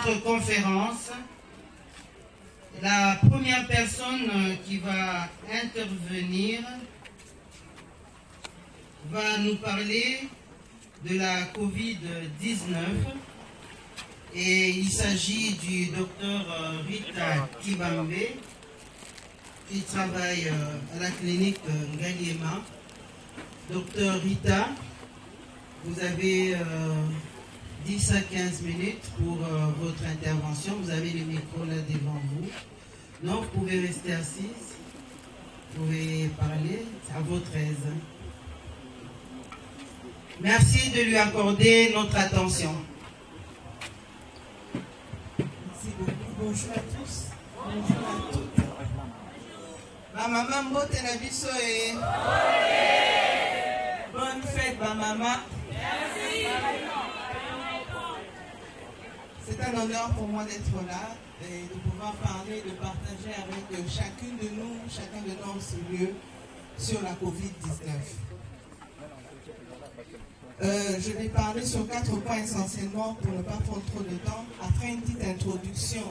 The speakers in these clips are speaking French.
notre conférence. La première personne qui va intervenir va nous parler de la Covid-19 et il s'agit du docteur Rita Kibambe qui travaille à la clinique Ngaliema. Docteur Rita, vous avez 10 à 15 minutes pour votre intervention. Vous avez le micro là devant vous. Donc, vous pouvez rester assise. Vous pouvez parler à votre aise. Merci de lui accorder notre attention. Merci beaucoup. Bonjour à tous. Bonjour à toutes. Ma maman Mbote Nabiso et bonne fête, ma maman. Merci. C'est un honneur pour moi d'être là et de pouvoir parler, de partager avec chacune de nous, chacun de nous en ce lieu sur la Covid-19. Je vais parler sur 4 points essentiellement pour ne pas prendre trop de temps. Après une petite introduction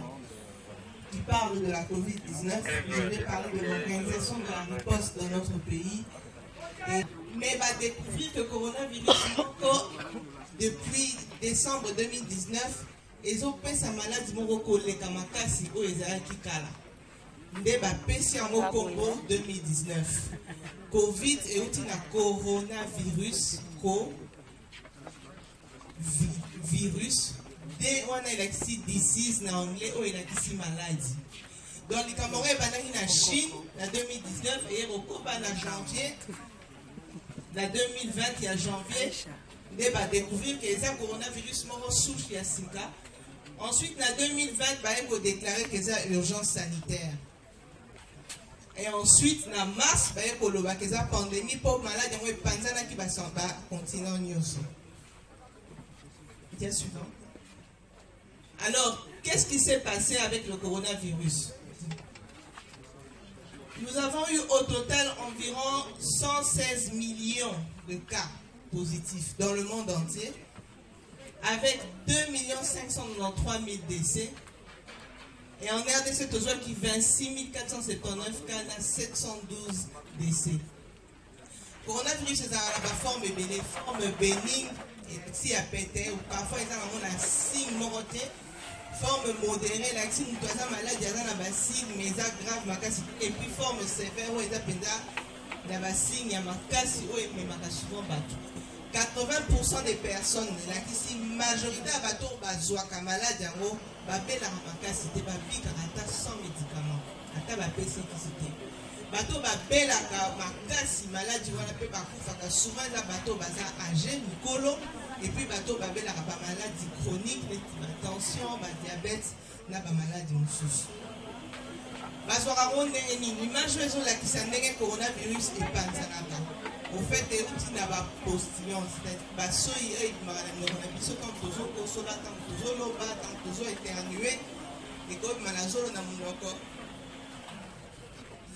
qui parle de la Covid-19, je vais parler de l'organisation de la riposte dans notre pays. Mais va découvrir que le coronavirus, depuis décembre 2019, ils ont fait sa maladie les kamakasi au ezalaki kala. Nde ba pesi en Congo 2019. Covid et outil na coronavirus virus dès on a électrique disease na anglais ou électrique maladie. Donc les Camerounais banani na Chine en 2019 et recopa en janvier en 2020 et en janvier on va découvrir que c'est un coronavirus mort souche ya sika. Ensuite en 2020 on a déclaré que c'est l'urgence sanitaire. Et ensuite en mars on a déclaré que c'est une pandémie pour malade et panzana qui va s'en bas continent nyoso. Suivant. Alors, qu'est-ce qui s'est passé avec le coronavirus? Nous avons eu au total environ 116 millions de cas positifs dans le monde entier, avec 2 593 000 décès. Et en RDC, toujours qui 26 479 cas, 712 décès. Le coronavirus est la forme bénigne. Et si à pété ou parfois ils ont un signe moroté, forme modérée, la signe de malade, ils ont un signe, mais ils ont grave, et puis forme sévère, où ils ont un signe, il y a un casse, où ils ont souvent battu. 80% des personnes, la majorité de bateau, ils malade, ils ont un casse, ils ont sans médicaments, ils ont un PCT. Bateau babelaka makasi maladie wana pe bakufaka souvent za bateau baza âgé mikolo et puis bateau babelaka ba maladie chronique la tension ba diabète na ba maladie mosusu bazwaka ndenge nini image ezolakisa ndenge coronavirus epanzanaka au fait euti na ba postillon c'est-à-dire basoi eyebimaka na minoko na biso tant tozokosola tant tozoloba tant tozoéternue ekobima na zolo na monoko.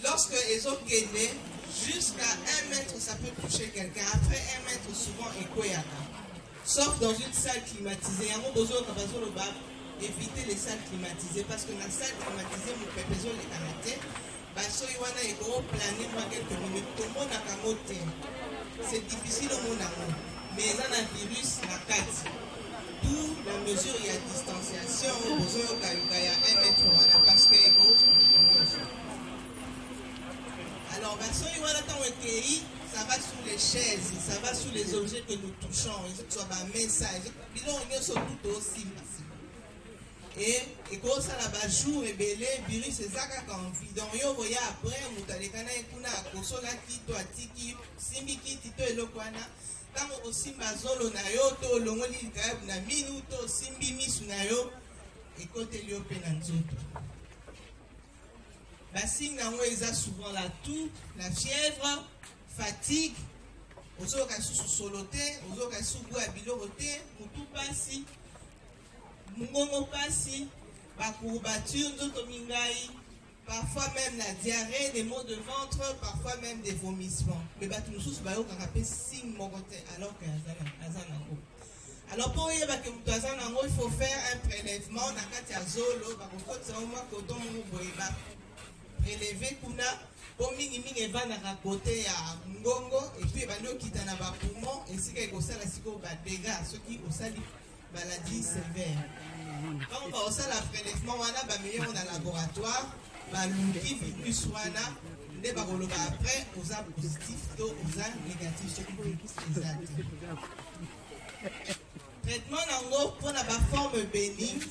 Lorsque les autres gagnent, jusqu'à 1 mètre, ça peut toucher quelqu'un. Après 1 mètre, souvent, et quoi. Sauf dans une salle climatisée. Il y a des autres qui vont éviter les salles climatisées. Parce que dans la salle climatisée, nous faisons les Canadiens. Ils vont planer quelques minutes. Tout le monde a un mot. C'est difficile au monde. Mais il y a un virus, la 4. D'où la mesure, il y a distanciation. Il y a 1 mètre. Parce que alors, ça va sur les chaises, ça va sur les objets que nous touchons, ça va message, ils sont tout aussi massifs. Et quand ça va jour et belé, virus c'est ça qui envie. Donc, yo voyez après, vous allez kana ekuna kosola kito atiki, simbi kitito elokwana. Quand aussi mazolo na yo to longoli kaib na minuto simbi misu na yo, et côté lio penanzoto. La signe a souvent la toux, la fièvre, fatigue, aux autres sous soloté, aux autres sous bois biloroté, pour tout passer, mungongo passer, la courbature, d'automingaï, parfois même la diarrhée, des maux de ventre, parfois même des vomissements. Mais nous tous nous signe moroté alors qu'il y a un. Alors pour y avoir il faut faire un prélèvement. prélèvement na kati ya zolo bakokotisa mwa koton moko boye bapréleve kuna po mingimingi evandaka kote ya ngongo epuis ebandi okita na bapoumon esika ekosala sikoyo badega soki osali maladie sévère. Quand on va osala prélèvement wana bameyo na laboratoire baluki virus wana nde bakoloba après oza positif to oza négatif soki eza te. Traitement nango pour la forme bénigne,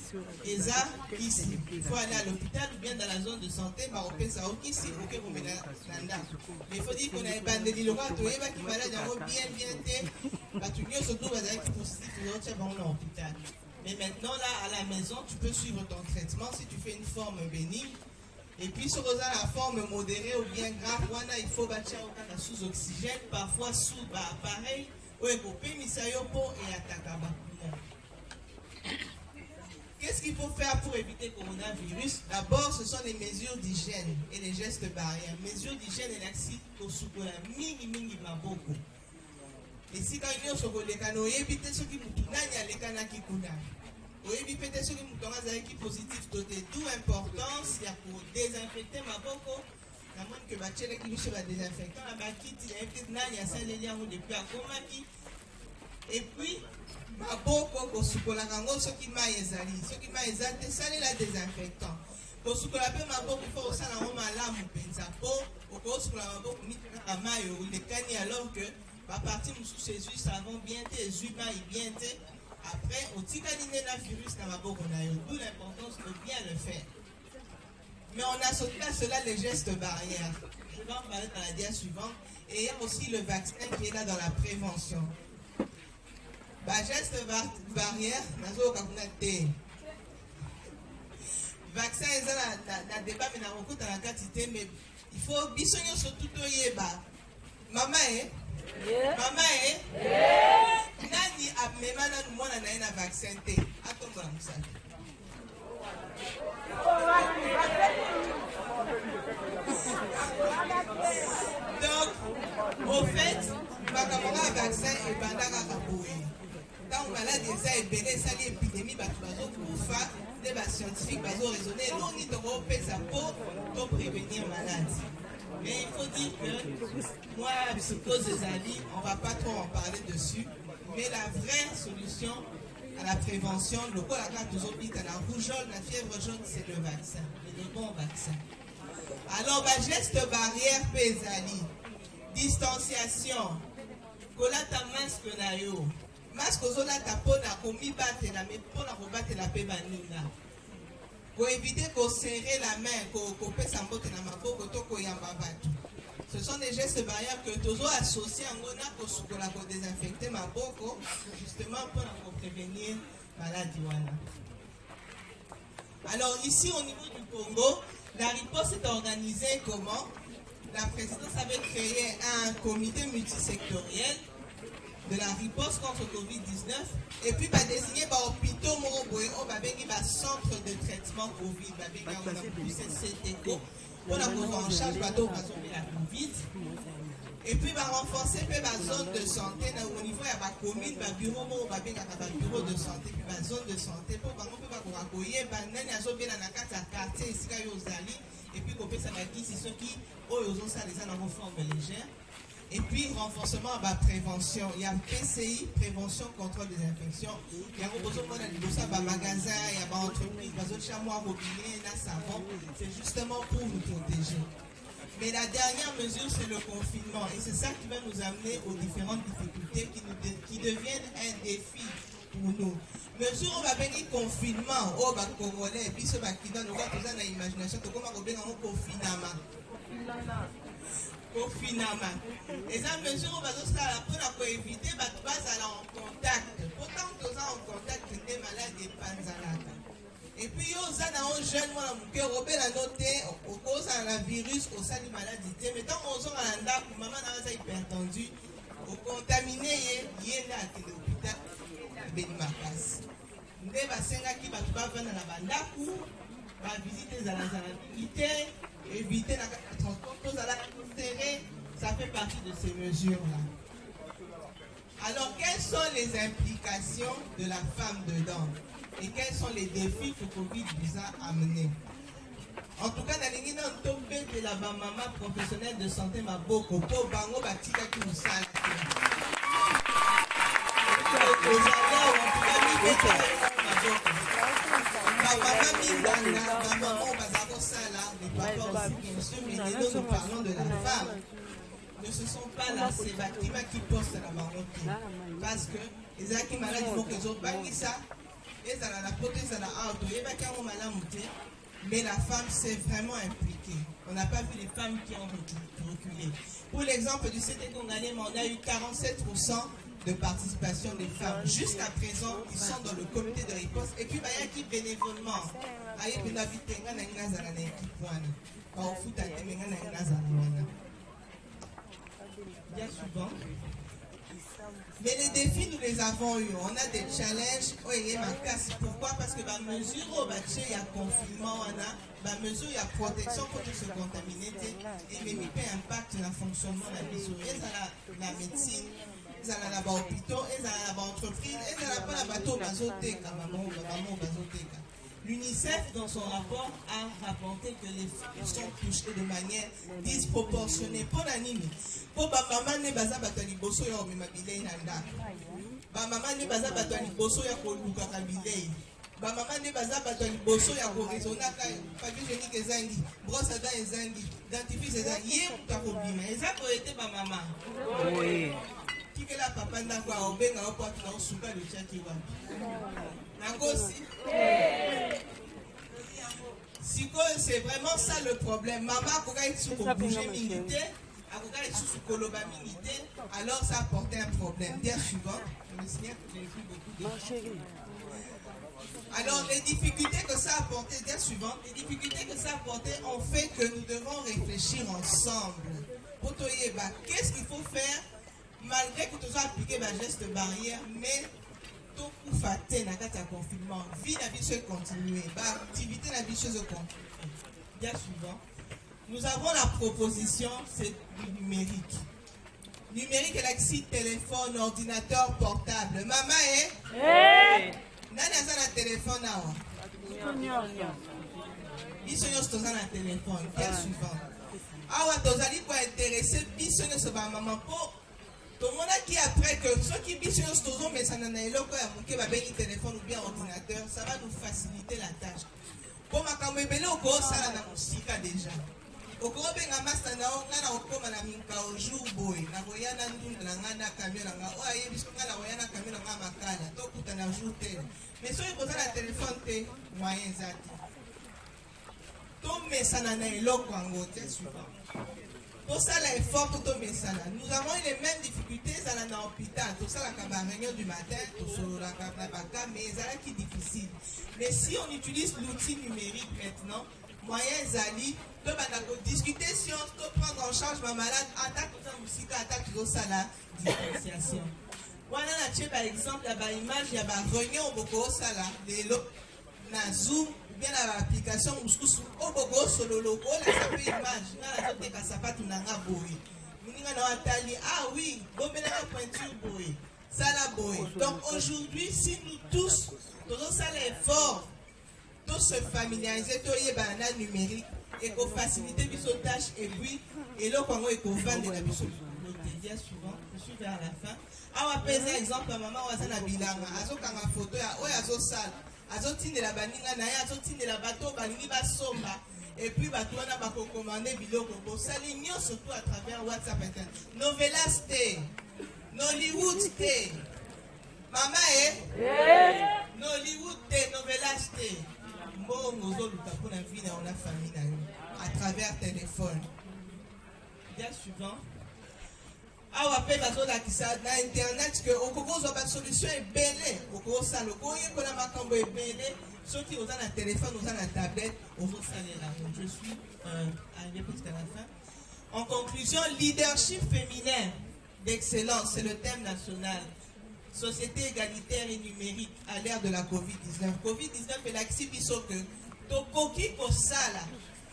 eza ici. Il faut aller à l'hôpital ou bien dans la zone de santé, bah on peut ça ici, ok, vous mettez là. Mais il faut dire qu'on a une bande de l'îlot, tu es qui malade, bien té, bah tu viens surtout bah avec positif, tu es bon à l'hôpital. Mais maintenant là à la maison, tu peux suivre ton traitement si tu fais une forme bénigne. Et puis sur la forme modérée ou bien grave, il faut bâtir sous oxygène, parfois sous appareil. Qu'est-ce qu'il faut faire pour éviter le coronavirus? D'abord, ce sont les mesures d'hygiène et les gestes barrières. Mesures d'hygiène et l'accès au soukola mingi maboko. Et si quand il y a un éviter ce qui nous a les kanaki kuna. Ou éviter ce qui nous a positif, tout importance, il y a pour désinfecter maboko. La moins que bachele qui nous va désinfectant la bakiti il y a peut-être nani à saint lélia ou depuis à komaki et puis maboko ko sukola kango ce qui m'a ezali ce qui m'a ezali sali la désinfectant ko sukola pe maboko faut ça na ngoma malamu penza po ko sukola maboko ni na mayo le kani alors que ba partie musu Jésus savon bien té Jésus bien té après au tikani na virus na maboko na yo, d'où l'importance de bien le faire. Mais on associe à cela les gestes barrières. Je vais en parler dans la dia suivante. Et il y a aussi le vaccin qui est là dans la prévention. Geste barrière, vaccin est dans le débat, mais dans la quantité, mais il faut bisogner surtout maman maman nani amema na mwana na ena vaccin te atombola musala. Donc, au fait, le vaccin est bandaka kaboué. Tant que malade est belé, ça l'épidémie, les scientifiques ont raisonné, l'on dit de sa peau pour prévenir maladie. Mais il faut dire que moi, psychose des amis, on ne va pas trop en parler dessus, mais la vraie solution à la prévention, le quoi la carte aux hôpitaux, la rougeole, la fièvre jaune, c'est le vaccin, le bon vaccin. Alors, geste barrière pesali, distanciation, kolata masque na yo, masque ozola tapona komi bate la mais pona ko bate la pe banina. Pour éviter qu'on serrer la main, qu'on pèse en botte na maboko to ko yamba batu. Ce sont des gestes barrières que tozo associés en gona ko sukola ko désinfecter maboko justement pour prévenir maladie wana. Alors ici au niveau du Congo, la riposte est organisée comment? La présidence avait créé un comité multisectoriel de la riposte contre le Covid-19 et puis désigner hôpitaux centre de traitement Covid, on a plus CTECO pour la prise en charge de la Covid. Et puis renforcer la zone de santé au niveau de la commune, bureau de santé, puis la zone de santé pour accueillir les quartier et puis couper ça c'est ceux qui ont ça les en forme légère. Et puis renforcement de la prévention. Il y a PCI, prévention, contrôle des infections. Il y a un magasin, il y a une entreprise, il y a un chamois robinet, un savon. C'est justement pour nous protéger. Mais la dernière mesure, c'est le confinement. Et c'est ça qui va nous amener aux différentes difficultés qui deviennent un défi pour nous. Mesure, on va venir confinement. Oh, bah, Congolais, puis ce qui donne, on va poser dans l'imagination, comment on va venir confinement. Confinement. Et ça, mesure, on va pour éviter, bah, aller en contact. Pourtant, nous sommes en contact avec des malades et panzalata. Et puis, on a un jeune, moi, qui a noté, au cause de la virus, au sein de maladie. Mais tant qu'on est en anda, maman a hypertendu, au contaminé, il est là, à l'hôpital, ben makas. Nous devons qui va venir à la bandaku, va visiter la unité, éviter la transport, à la serré, ça fait partie de ces mesures-là. Alors, quelles sont les implications de la femme dedans? et quels sont les défis que Covid vous a amenés. En tout cas, dans les tombé de la maman professionnelle de santé Maboko, pour Bango Batika qui nous salue. Nous parlons de la femme. Ne ce sont pas la sébatima qui poste la marotte. Parce que les acquis malades font que les autres bagnent ça. Et ça la prothèse à la auto. Mais la femme s'est vraiment impliquée. On n'a pas vu les femmes qui ont reculé. Pour l'exemple du CT Congolais, on a eu 47% de participation des femmes. Jusqu'à présent, ils sont dans le comité de riposte. Et puis, il y a qui bénévolement. Bien suivant. Mais les défis, nous les avons eus. On a des challenges. Pourquoi? Parce que la mesure où il y a confinement, la mesure où il y a protection contre se contaminer, et même il impact le fonctionnement de la mesure. Et la médecine, ils ont la hôpital, ils ont la entreprise, ils ont la bateau bazotéka, maman bazotéka. L'UNICEF, dans son rapport, a rapporté que les femmes sont touchées de manière disproportionnée. Pour l'anime, pour maman ne baza batali boso ya omemabile nanda. Maman ne baza batali boso ya koluka kabile. Maman ne baza batali boso ya korezona ka papier génique ezangi, brosse à dents ezangi, dentifrice ezangi, ye mutakobima. Eza ko été ba maman. Oui. Que la papa n'a pas obéi à porte dans le souka de Tchakiwa. Nangosi. Si c'est vraiment ça le problème, maman a été sous bouger militaire, a été sous koloba militaire, alors ça apportait un problème. Bien suivant, je me souviens que j'ai vu beaucoup de. Alors les difficultés que ça a apporté, bien suivant, les difficultés que ça a apporté ont fait que nous devons réfléchir ensemble. Pour qu'est-ce qu'il faut faire? Malgré que tu as appliqué ma geste barrière, mais tout coup faté dans le confinement, vie la vie se continue, l'activité la vie se continue. Bien suivant, nous avons la proposition, c'est du numérique. Numérique, elle a téléphone, ordinateur, portable. Maman est? Nani a un téléphone là? Ils sont tous dans le téléphone. Bien suivant. Ah, tu as intéressé, ils sont tous dans maman pour. Tout le monde qui après que ceux qui bisent toujours mais ça n'en est pas qui va bien téléphone ou bien ordinateur, ça va nous faciliter la tâche. Pour ma camébélé au gros ça là dans musika déjà. Au gros ben à master na on a encore na minka au jour boy na voya na ndunda na ngana caméra nga o aye biso ngana voya na caméra nga makala to kuta na jour tel. Mais ceux qui ont la téléphone te moyen zati. To mais ça n'en est pas en côté suivant. Pour ça, l'effort pour tout ça. Nous avons eu les mêmes difficultés dans l'hôpital. Tout ça, la réunion du matin, tout ça, mais c'est qui difficile. Mais si on utilise l'outil numérique maintenant, moyen Zali, on va discuter si on peut prendre en charge ma malade, attaque tout ça, musique, attaque tout ça, la différenciation. Voilà, par exemple, il y a une image, il y a une réunion au ça là, na Zoom. Bien l'application au bogo solo logo la sape image na la zote ka sapatu nanga boy muninga na watali ah oui bombe na peinture boy ça la boy. Donc aujourd'hui si nous tous ça l'effort tous se familiariser to yeba na numérique et ko faciliter biso tâche et puis et là quand on ko vendre la biso bien souvent je suis vers la fin ah on pèse exemple maman wa sana bilanga azo kanga photo ya oya azo sala azotinde la baninga na ya azotinde la bateau balingi basomba et puis bato wana bakocommander biloko bosali nyonso surtout à travers WhatsApp internet. Novelas te Nollywood te mama Nollywood te Novelas te mbongo ozoluka mpona vie na ona famille na yo à travers téléphone. Bien suivant awa pe bazolakisa na internet que okokozwa basolution ebele okosala okoyekola makambo ebele soki oza na téléphone oza na tablette ozosalela. Je suis arrivé presque à la fin. En conclusion, leadership féminin d'excellence, c'est le thème national. Société égalitaire et numérique à l'ère de la Covid-19. Covid-19 est l'exhibition que tokoki kosala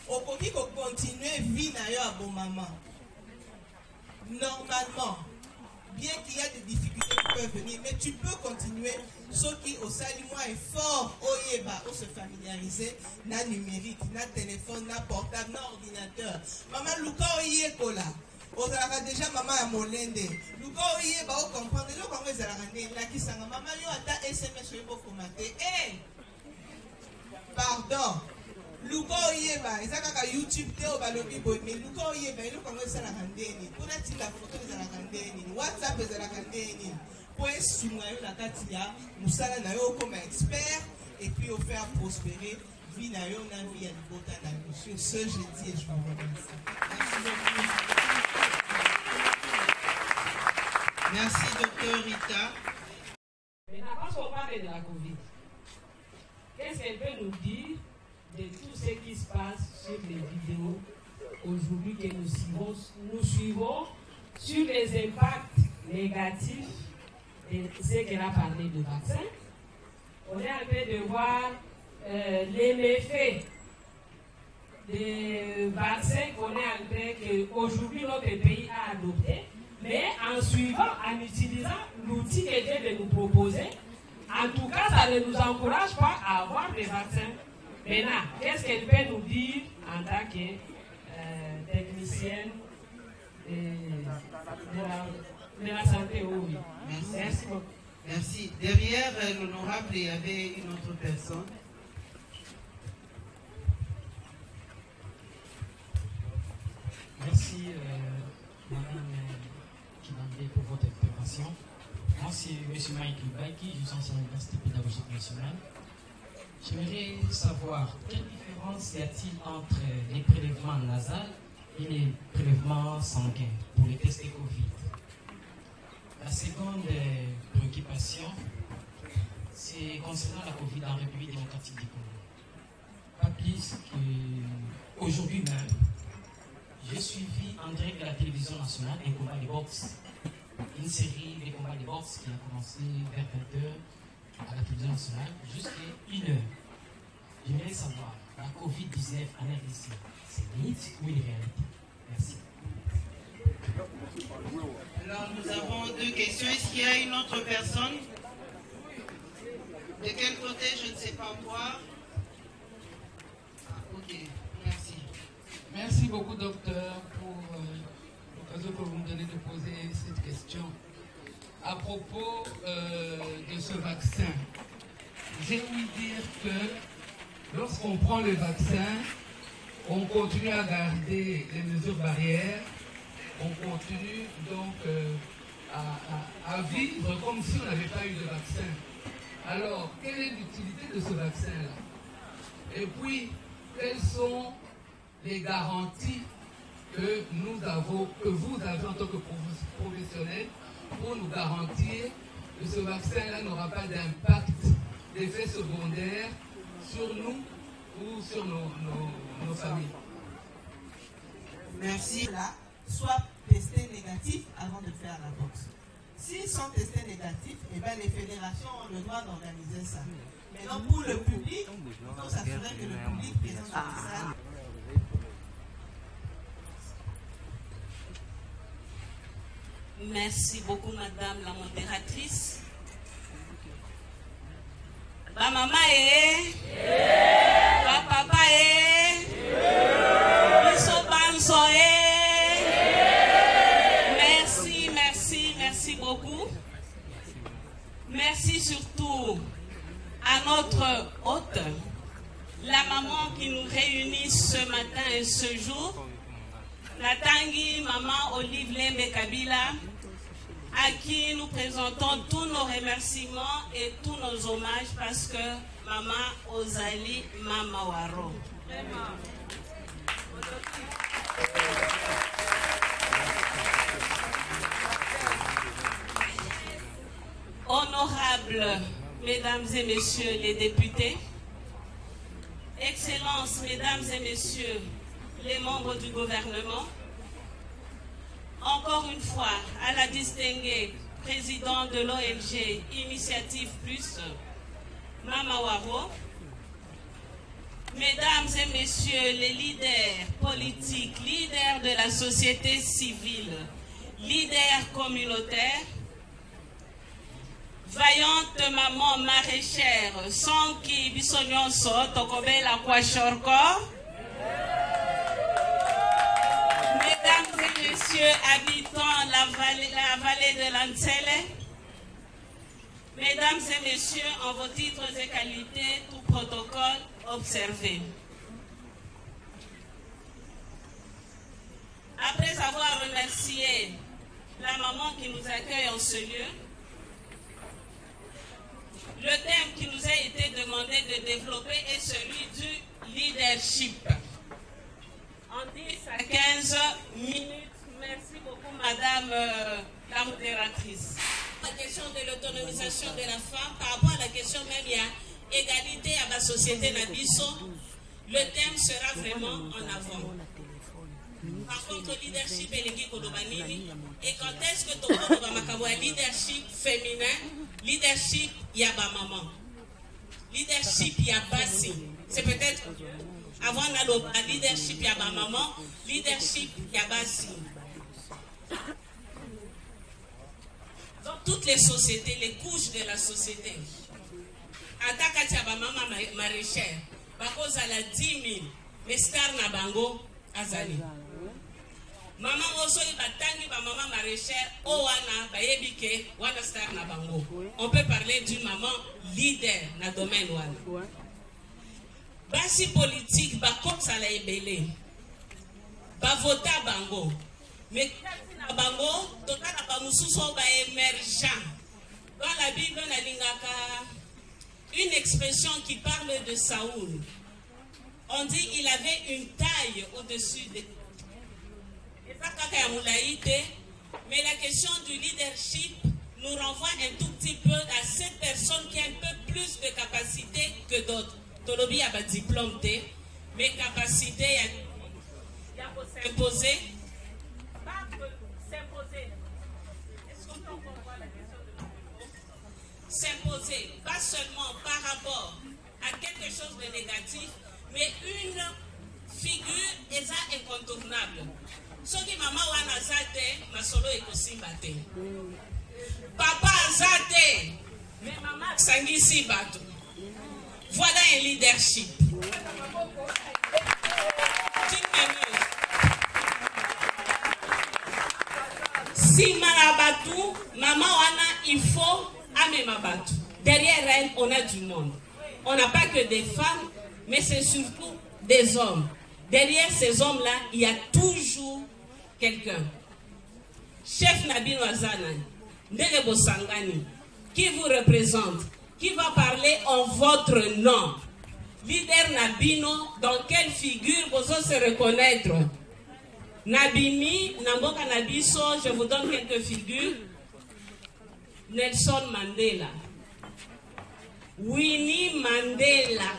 okoki ko continuer vie na yo a bon maman. Normalement, bien qu'il y a des difficultés qui peuvent venir, mais tu peux continuer ceux qui au salut-moi est fort, on se familiariser, na numérique, na téléphone, na portable, na ordinateur. Maman Luka Oyekola, on a déjà maman à Molende. Luka Oyeba, on comprend, le Congo est à la randée, la qui s'en a maman, yo a ta SMS, yo a commenté. Eh! Pardon. Luka Oyeba, ils ont YouTube, Théo Balobi, mais Luka Oyeba, ils ont à la randée. Pour la photo, ils ont à la randée. WhatsApp, ils ont à la randée. Pour soumettre la Katia, Moussala Nayo comme expert et puis au faire prospérer vie Nayo na vie à l'Ibota Nayo. Sur ce, je dis et je vous remercie. Merci, docteur Rita. Maintenant, parce qu'on parle de la Covid, qu'est-ce qu'elle peut nous dire de tout ce qui se passe sur les vidéos aujourd'hui que nous suivons sur les impacts négatifs de ce qu'elle a parlé de vaccin? On est en train de voir les méfaits des vaccins qu'on est en train qu'aujourd'hui notre pays a adopté, mais en suivant, en utilisant l'outil qu'elle vient de nous proposer, en tout cas, ça ne nous encourage pas à avoir des vaccins. Maintenant, qu'est-ce qu'elle peut nous dire en tant que technicienne de la santé? Oui. Merci beaucoup. Merci. Derrière l'honorable, il y avait une autre personne. Merci, Madame Kibambé, pour votre intervention. Moi, c'est M. Mike Baiki, je suis ancien à l'Université pédagogique nationale. J'aimerais savoir quelle différence y a-t-il entre les prélèvements nasales et les prélèvements sanguins pour les tests de Covid. La seconde préoccupation, c'est concernant la Covid en République démocratique du Congo. Pas plus qu'aujourd'hui même, j'ai suivi en direct de la télévision nationale un combat de boxe, une série de combats de boxe qui a commencé vers 20h à la télévision nationale jusqu'à 1h. J'aimerais savoir, la Covid-19 en RDC, c'est mythe ou une réalité? Merci. Alors nous avons deux questions. Est-ce qu'il y a une autre personne? De quel côté, je ne sais pas voir. Ok, merci. Merci beaucoup, docteur, pour l'occasion que vous me donnez de poser cette question. À propos de ce vaccin, j'ai ouï dire que lorsqu'on prend le vaccin, on continue à garder les mesures barrières, on continue donc à vivre comme si on n'avait pas eu de vaccin. Alors, quelle est l'utilité de ce vaccin-là? Et puis, quelles sont les garanties que nous avons, que vous avez en tant que professionnels, pour nous garantir que ce vaccin-là n'aura pas d'impact, d'effet secondaire sur nous ou sur nos familles? Merci. Là, soit testés négatifs avant de faire la boxe. S'ils sont testés négatifs, eh bien, les fédérations ont le droit d'organiser ça. Maintenant, pour le public, il faut s'assurer que le public présent dans la salle. Merci beaucoup, madame la modératrice. Ba maman ba papa biso banso merci beaucoup. Merci surtout à notre hôte, la maman qui nous réunit ce matin et ce jour, la Tanguy maman Olive Lembe Kabila, à qui nous présentons tous nos remerciements et tous nos hommages parce que maman Ozali Mama Waro. Honorables mesdames et messieurs les députés, Excellences mesdames et messieurs les membres du gouvernement, encore une fois à la distinguée présidente de l'ONG Initiative Plus, Mama Waro, mesdames et messieurs les leaders politiques, leaders de la société civile, leaders communautaires, vaillante maman maraîchère, sans qui bisonyonso, tokobela kwa shorko. Mesdames et messieurs, habitants la vallée de l'Ansele, mesdames et messieurs, en vos titres et qualités, tout protocole observé. Après avoir remercié la maman qui nous accueille en ce lieu, le thème qui nous a été demandé de développer est celui du leadership. En 10 à 15 minutes, merci beaucoup Madame la modératrice. La question de l'autonomisation de la femme, par rapport à la question même, il y a égalité à la société Nabiso, le thème sera vraiment en avant. Par contre, leadership et et quand est-ce que tu as leadership féminin, leadership, il y a ma maman. Leadership, il y a Bassi. C'est peut-être avant la leadership, il y a ma maman. Leadership, il y a Bassi. Dans toutes les sociétés, les couches de la société, attaque à maman maraîchère, parce qu'elle a 10 000, mais star na bango, azali. Maman oso ibatangi ba maman maraîchère o wana ba yebike wana star na bango. On peut parler d'une maman leader na domaine wana. Basi politique ba kotsa la ebele. Ba vota bango. Mais na bango tokana ba mususu ba émergent. Dans la Bible na lingaka une expression qui parle de Saoul. On dit il avait une taille au-dessus de. Mais la question du leadership nous renvoie un tout petit peu à cette personne qui a un peu plus de capacité que d'autres. Tolobi a un diplôme, mais capacité à s'imposer. S'imposer, pas seulement par rapport à quelque chose de négatif, mais une figure est incontournable. Ce qui maman wana zate, ma solo ekosimba te. Papa zate, mais maman sangisi bato. Voilà un leadership. Si marabatu, maman wana, il faut amener mabatu. Derrière elle, on a du monde. On n'a pas que des femmes, mais c'est surtout des hommes. Derrière ces hommes-là, il y a toujours quelqu'un. Chef Nabino Azana, Ndego Sangani, qui vous représente, qui va parler en votre nom. Leader Nabino, dans quelle figure vous osez se reconnaître? Nabimi, Namboka Nabiso, je vous donne quelques figures. Nelson Mandela. Winnie Mandela.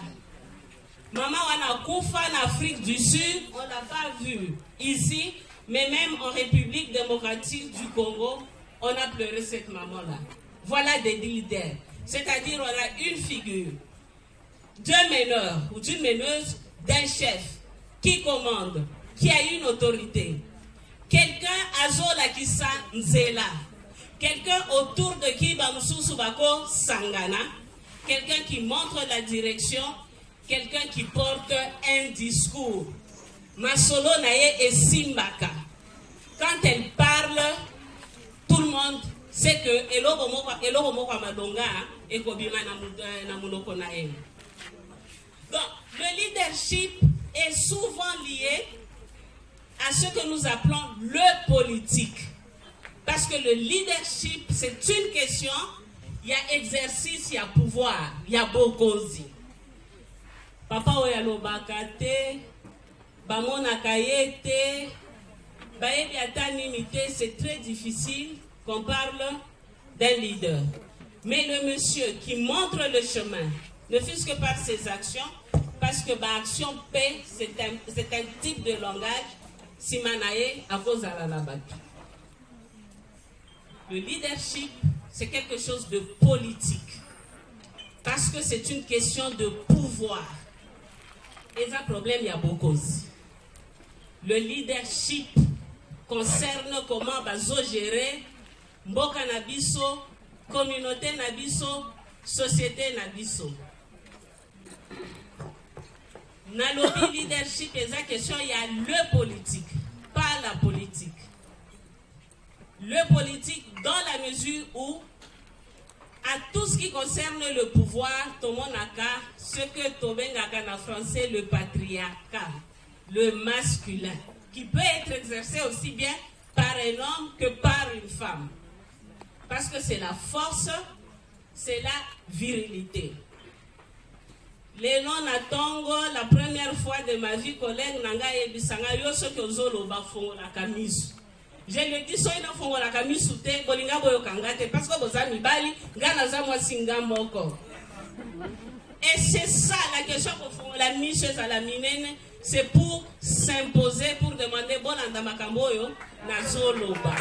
Maman wana kufa en Afrique du Sud, on l'a pas vu ici, mais même en République démocratique du Congo, on a pleuré cette maman-là. Voilà des leaders. C'est-à-dire on a une figure d'un meneur ou d'une meneuse, d'un chef qui commande, qui a une autorité. Quelqu'un azola kisa nzela. Quelqu'un autour de qui Bamususu Bako Sangana. Quelqu'un qui montre la direction. Quelqu'un qui porte un discours. Masolo Naye et Simbaka. Quand elle parle, tout le monde sait que Elo Moka Madonga et Kobima Namunoko Nae. Donc, le leadership est souvent lié à ce que nous appelons le politique. Parce que le leadership, c'est une question, il y a exercice, il y a pouvoir, il y a bokozi. Papa oyalo bakate, bamona kayete, baebi atanimité, c'est très difficile qu'on parle d'un leader. Mais le monsieur qui montre le chemin, ne fût-ce que par ses actions, parce que l'action paix, c'est un type de langage, simanaye à cause de la batu. Le leadership, c'est quelque chose de politique. Parce que c'est une question de pouvoir. Et ça, problème, il y a beaucoup. Le leadership concerne comment bazo gérer Mboka Nabiso communauté na biso, société na biso. Na lobby leadership, eza question, il y a le politique, pas la politique. Le politique dans la mesure où, à tout ce qui concerne le pouvoir, tomonaka, ce que tobengaka en français le patriarcat, le masculin, qui peut être exercé aussi bien par un homme que par une femme. Parce que c'est la force, c'est la virilité. Les noms natongo, la première fois de ma vie, collègue nanga ebisanga yo soki ozolo bafongo la camise. Je le dis so ina fongo la camise te bolinga boyo kangate parce que boza mibali ngana za mwasi ngamoko. Et c'est ça la question pour fongo la mise à la minene, c'est pour s'imposer, pour demander bon anda makambo yo na zolo ba.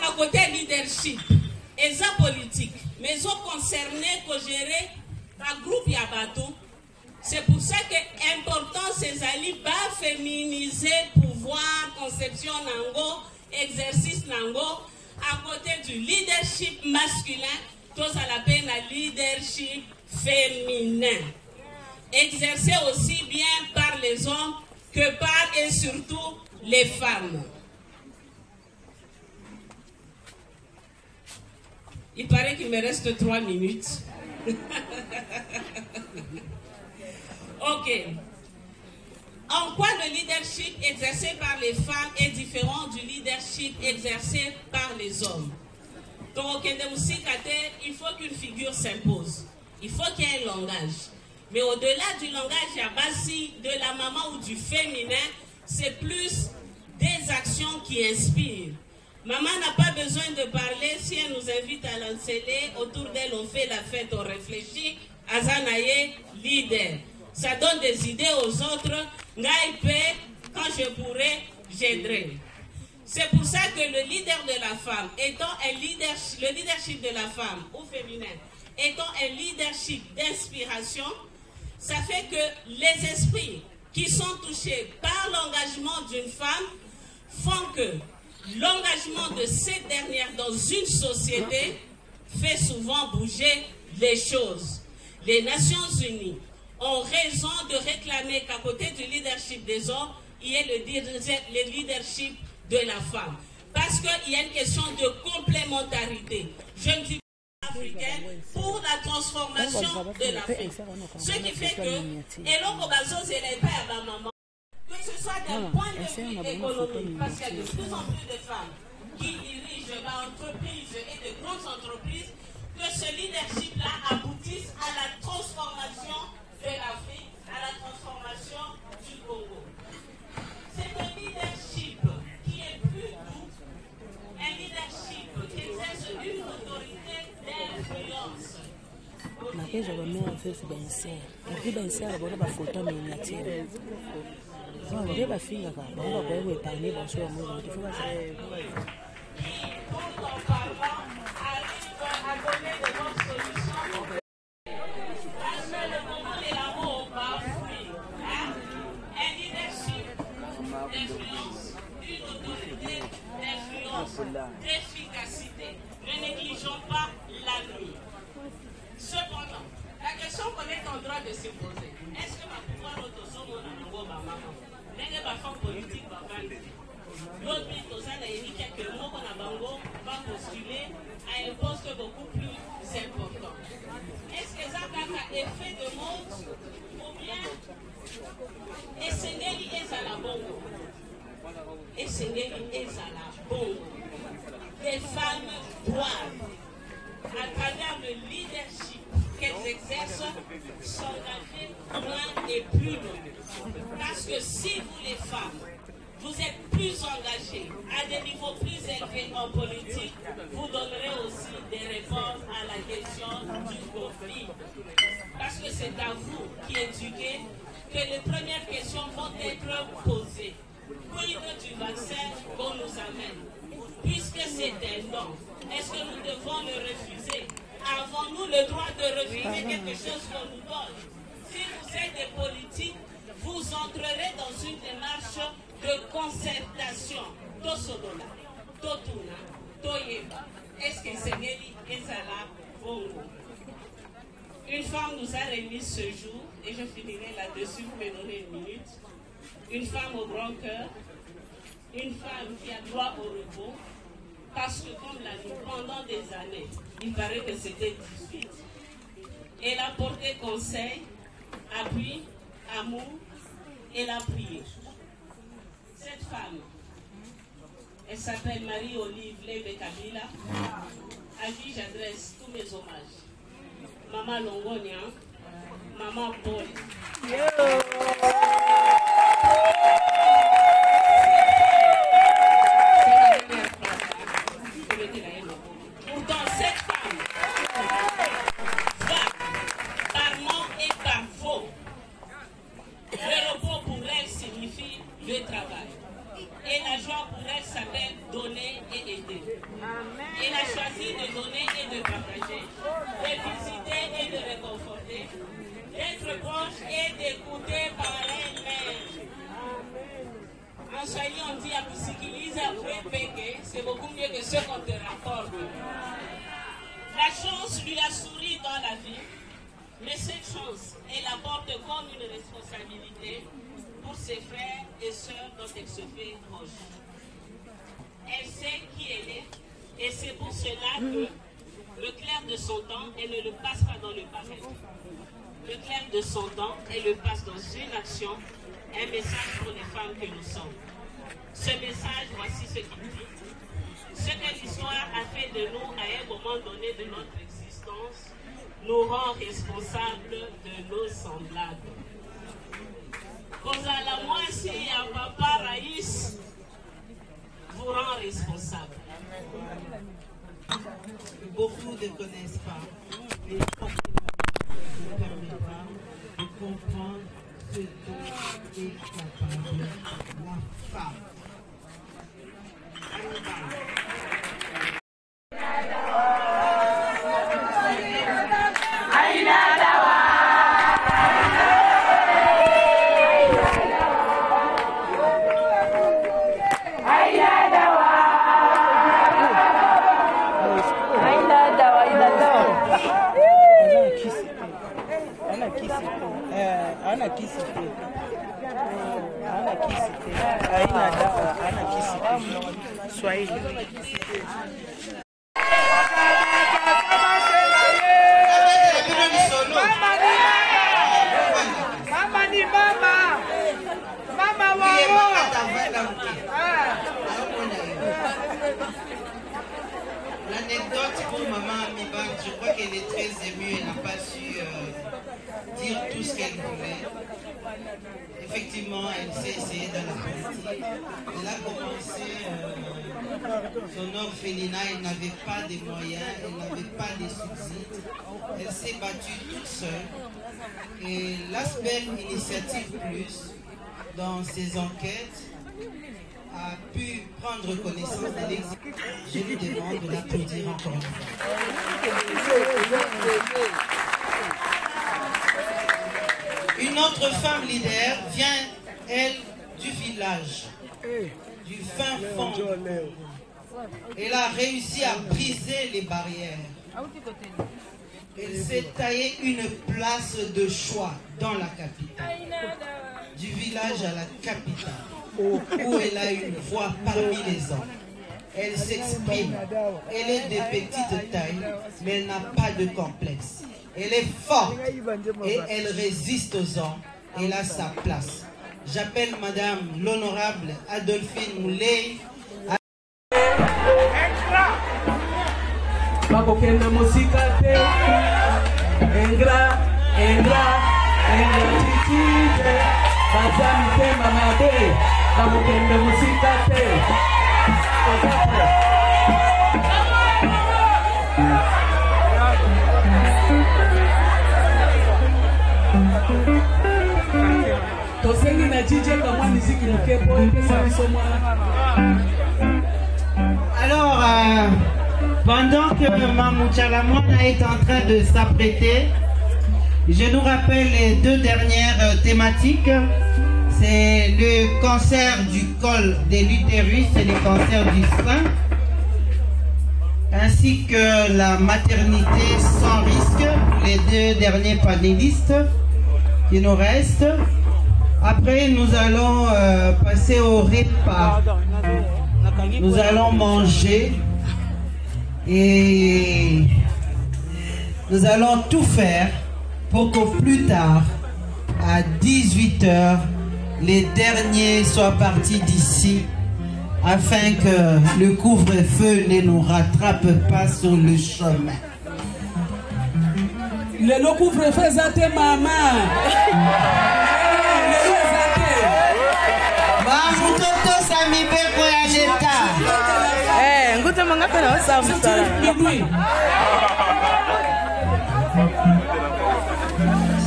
À côté leadership, et ça politique, mais ils sont concernés que gérer par groupe Yabato. C'est pour ça que c'est important ces alliés pas féminiser pouvoir, conception nango, exercice nango, à côté du leadership masculin, tous à la peine à leadership féminin. Exercé aussi bien par les hommes que par et surtout les femmes. Il paraît qu'il me reste 3 minutes. Ok. En quoi le leadership exercé par les femmes est différent du leadership exercé par les hommes? Donc, il faut qu'une figure s'impose. Il faut qu'il y ait un langage. Mais au-delà du langage, il y a basi de la maman ou du féminin, c'est plus des actions qui inspirent. Maman n'a pas besoin de parler, si elle nous invite à l'enseigner, autour d'elle on fait la fête, on réfléchit, Azanaye, leader. Ça donne des idées aux autres, Ngaïpe, quand je pourrai, j'aiderai. C'est pour ça que le leader de la femme, étant un leadership, le leadership de la femme ou féminin, étant un leadership d'inspiration, ça fait que les esprits qui sont touchés par l'engagement d'une femme font que l'engagement de cette dernière dans une société fait souvent bouger les choses. Les Nations Unies ont raison de réclamer qu'à côté du leadership des hommes, il y ait le leadership de la femme. Parce qu'il y a une question de complémentarité. Je ne dis pas africaine pour la transformation de l'Afrique. Ce qui fait que, et l'Okobazo, c'est les pères de la maman. Que ce soit d'un point de vue économique, parce qu'il y a de plus en plus de femmes qui dirigent l'entreprise et de grandes entreprises, que ce leadership-là aboutisse à la transformation de l'Afrique, à la transformation du Congo. C'est un leadership qui est plus doux, un leadership qui exerce une autorité d'influence. D'efficacité. Ne négligeons pas la nuit. Cependant, la question qu'on est en droit de se poser, est-ce que ma pouvoir autosomo na nango ba maman? N'est-ce pas femme politique ba vendre? L'autre a évoqué que moko na bango va postuler à un poste beaucoup plus important. Est-ce que ça a un effet de mode ou bien Essengeli est à la bongo? Essengeli est à la bongo. Les femmes doivent, à travers le leadership qu'elles exercent, s'engager loin et plus loin. Parce que si vous les femmes, vous êtes plus engagés à des niveaux plus élevés en politique, vous donnerez aussi des réponses à la question du conflit. Parce que c'est à vous qui éduquez que les premières questions vont être posées. Quid du vaccin qu'on nous amène? Puisque c'est un don, est-ce que nous devons le refuser? Avons-nous le droit de refuser quelque chose qu'on nous donne? Si vous êtes des politiques, vous entrerez dans une démarche de concertation, Tosodola, Totuna, Toyeba, est-ce que c'est Nelly Ezala Bongo? Une femme nous a remis ce jour, et je finirai là-dessus, vous me donnez une minute. Une femme au grand cœur, une femme qui a droit au repos, parce que comme l'a dit, pendant des années, il paraît que c'était 18, elle a porté conseil, appui, amour, elle a prié. Cette femme, elle s'appelle Marie-Olive Lembe Kabila, à qui j'adresse tous mes hommages. Maman Longonia, Maman Paul. Pourtant, cette femme va par nom et par faux. Le repos pour elle signifie le travail. Et la joie pour elle s'appelle donner et aider. Elle a choisi de donner et de partager, de visiter et de réconforter, d'être proche et d'écouter par elle-même. En Swahili, on dit à kusikiliza peke, c'est beaucoup mieux que ce qu'on te rapporte. La chance lui a souri dans la vie, mais cette chance, elle la porte comme une responsabilité pour ses frères et sœurs dont elle se fait proche. Elle sait qui elle est, et c'est pour cela que le clair de son temps, elle ne le passe pas dans le paraître. Le clair de son temps, elle le passe dans une action, un message pour les femmes que nous sommes. Ce message, voici ce qu'il dit. Ce que l'histoire a fait de nous à un moment donné de notre existence nous rend responsables de nos semblables. Kozala Mwasi et Papa Raïs vous rend responsable. Beaucoup ne connaissent pas, mais ne permettra de comprendre ce dont est capable la femme. L'anecdote pour maman Amiba, je crois qu'elle est très émue, elle n'a pas su dire tout ce qu'elle voulait. Effectivement, elle s'est essayée dans la politique. Elle a commencé son orphelinat, elle n'avait pas de moyens, elle n'avait pas de subsides. Elle s'est battue toute seule. Et l'aspect Initiative Plus, dans ses enquêtes, a pu prendre connaissance de l'exécutif. Je lui demande de l'applaudir encore une fois. Une autre femme leader vient, elle, du village, du fin fond. Elle a réussi à briser les barrières. Elle s'est taillée une place de choix dans la capitale. Du village à la capitale, où elle a une voix parmi les hommes. Elle s'exprime. Elle est de petite taille, mais elle n'a pas de complexe. Elle est forte et elle résiste aux hommes. Elle a sa place. J'appelle Madame l'honorable Adolphine Moulay. Alors, pendant que Mamou Tchalamouana est en train de s'apprêter, je nous rappelle les deux dernières thématiques. C'est le cancer du col de l'utérus et le cancer du sein, ainsi que la maternité sans risque, les deux derniers panélistes qui nous restent. Après, nous allons passer au repas. Nous allons manger et nous allons tout faire pour qu'au plus tard, à 18 h, les derniers soient partis d'ici afin que le couvre-feu ne nous rattrape pas sur le chemin. Le couvre-feu, c'est maman.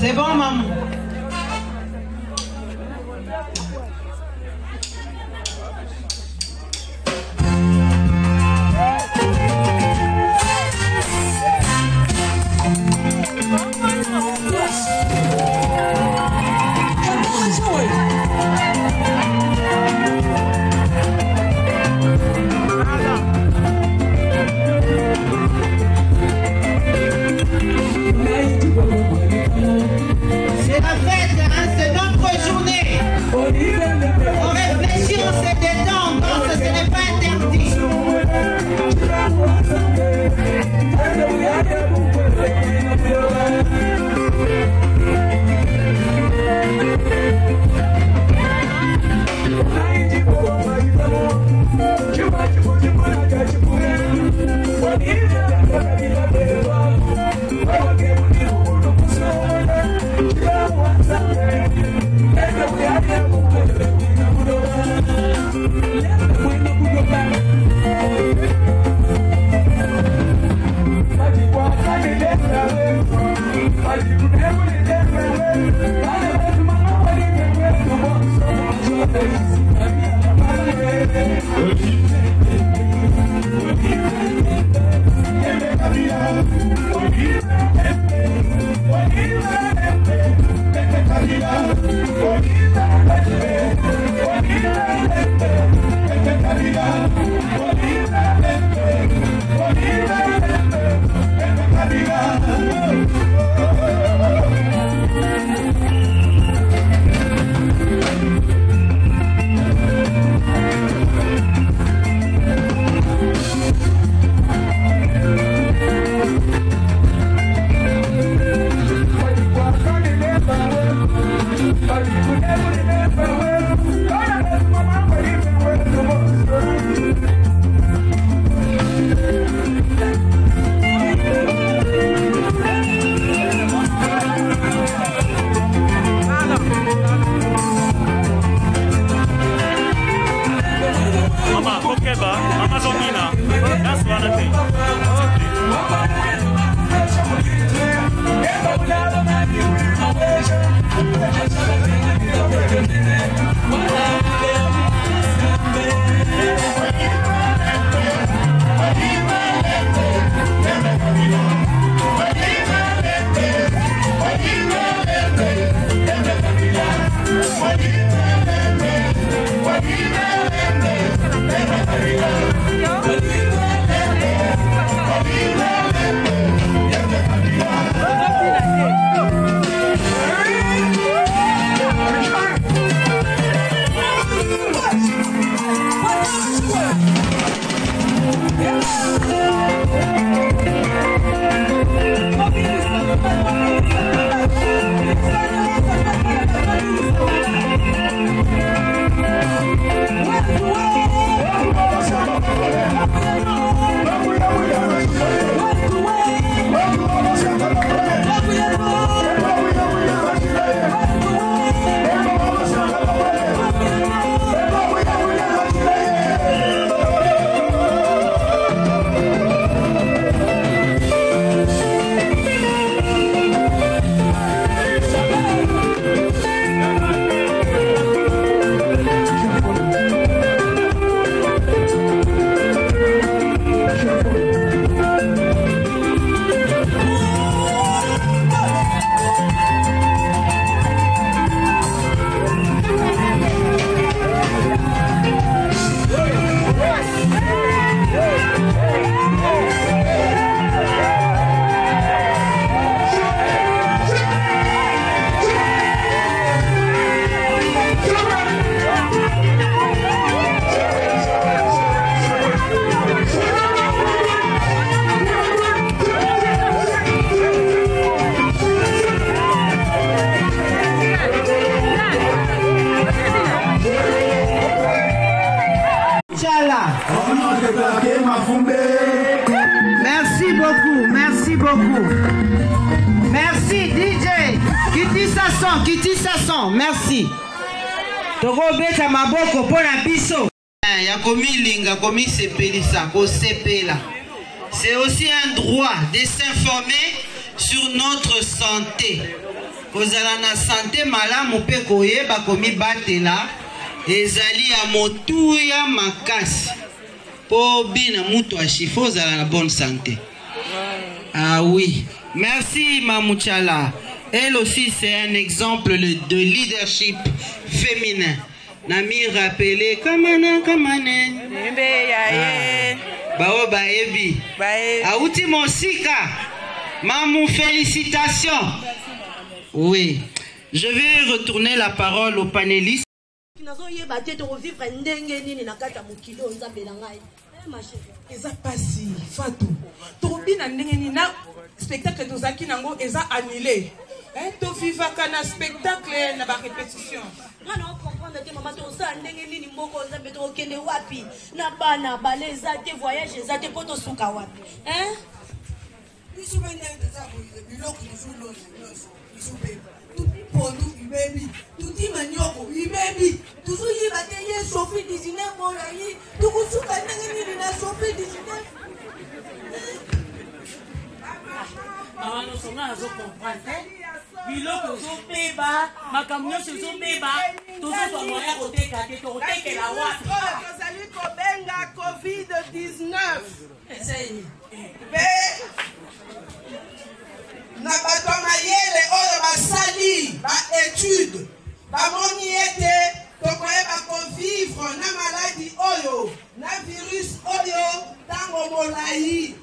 C'est bon, maman. C'est la fête, hein, c'est notre journée. On réfléchit, on se détend, donc ce n'est pas interdit. beaucoup. Merci DJ. Kitty Sasson, merci. Toko beta maboko pona biso. Ya komi linga komi sepelisa ko sepela. C'est aussi un droit de s'informer sur notre santé. Kozala na santé malamu pe koyeba komi batela ezali ya motuya makasi. Po bina mutu a chifo zala na bonne santé. Ah oui. Merci Mamouchala. Elle aussi c'est un exemple de leadership féminin. Nami rappelé kamana. Bao baebi. Aouti Monsika. Mamou, félicitations. Oui. Je vais retourner la parole aux panélistes. Eza pasi Fatou tobi na ndenge ni na spectacle tozaki nango eza annulé to vivaka na spectacle na ba répétition ngana comprendre te mama to sa ndenge nini mboko nzambe to kende wapi na bana baleza te voyage eza te poto suka wapi biso bende za biloko zulo biso be tuti ponu baby tuti manioko baby tuzo yiba te ye Sophie 19 mola yi tukusuka ndenge nini na Sophie 19 mama no sona zo comprendre biloko zo peba makamyo zo peba tuzo to moya koteka te to koteka la wapi tozali kobenga COVID-19 essaye na bato mayele oyo basali ba étude bamoni ete tokoyeba kovivre na maladie oyo na virus oyo ntango molai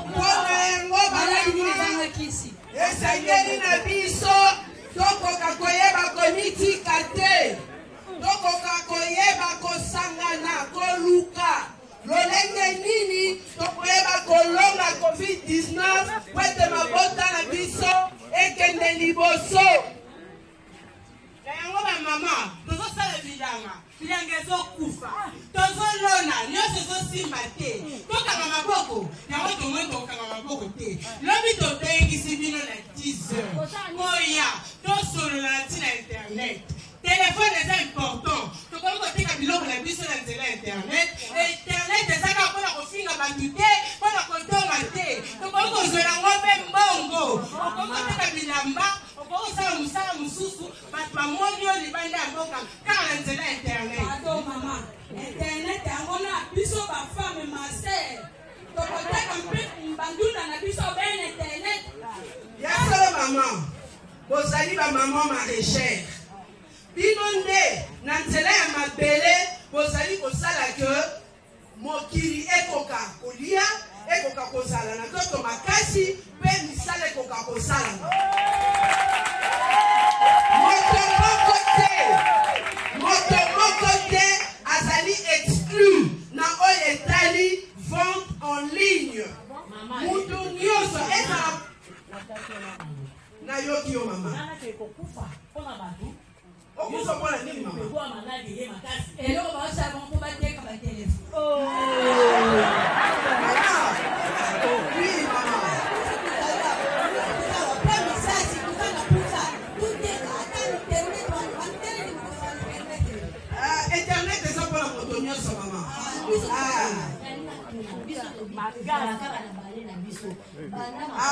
mpona yango balaki esengeli na biso tokoka koyeba komitika te tokoka koyeba kosangana koluka lolenge nini tokoyeba kolonga COVID-19 wete mabota na biso ekende liboso yango bamama tozosala bilanga ezokufa tozolona nyonso ezosimba te tokanga maboko yango tomoi tokanga maboko te lobi tobengisi bino na 10 heures koya tosolola na ntina internet telefone eza important tokomi koteka biloko na biso na nzela ya internet ezaka mpona kofinga bantu te mpona kotonga te tokomi kozwela ngo mpe mbongo okomi koteka bilamba okomi kosala mosala mosusu bato bamoni oyo libanda ya mboka kaka na nzela ya internet mama internet yango na biso bafame maser tokoteka mpe bandunda na biso bene internet ya solo mama bozali bamama marechère bino nde na nzela ya mabele bozali kosala ke mokili ekoka kolia ekoka kozala na toto makasi mpe misala ekoka kosalama moto moko te azali exclu na oyo etali vente en ligne mutu nyonso ezala nayoki yo mama okufa mpona nini mama eloko baosala mpo bateka batelefone internet eza mpona moto nyonso mama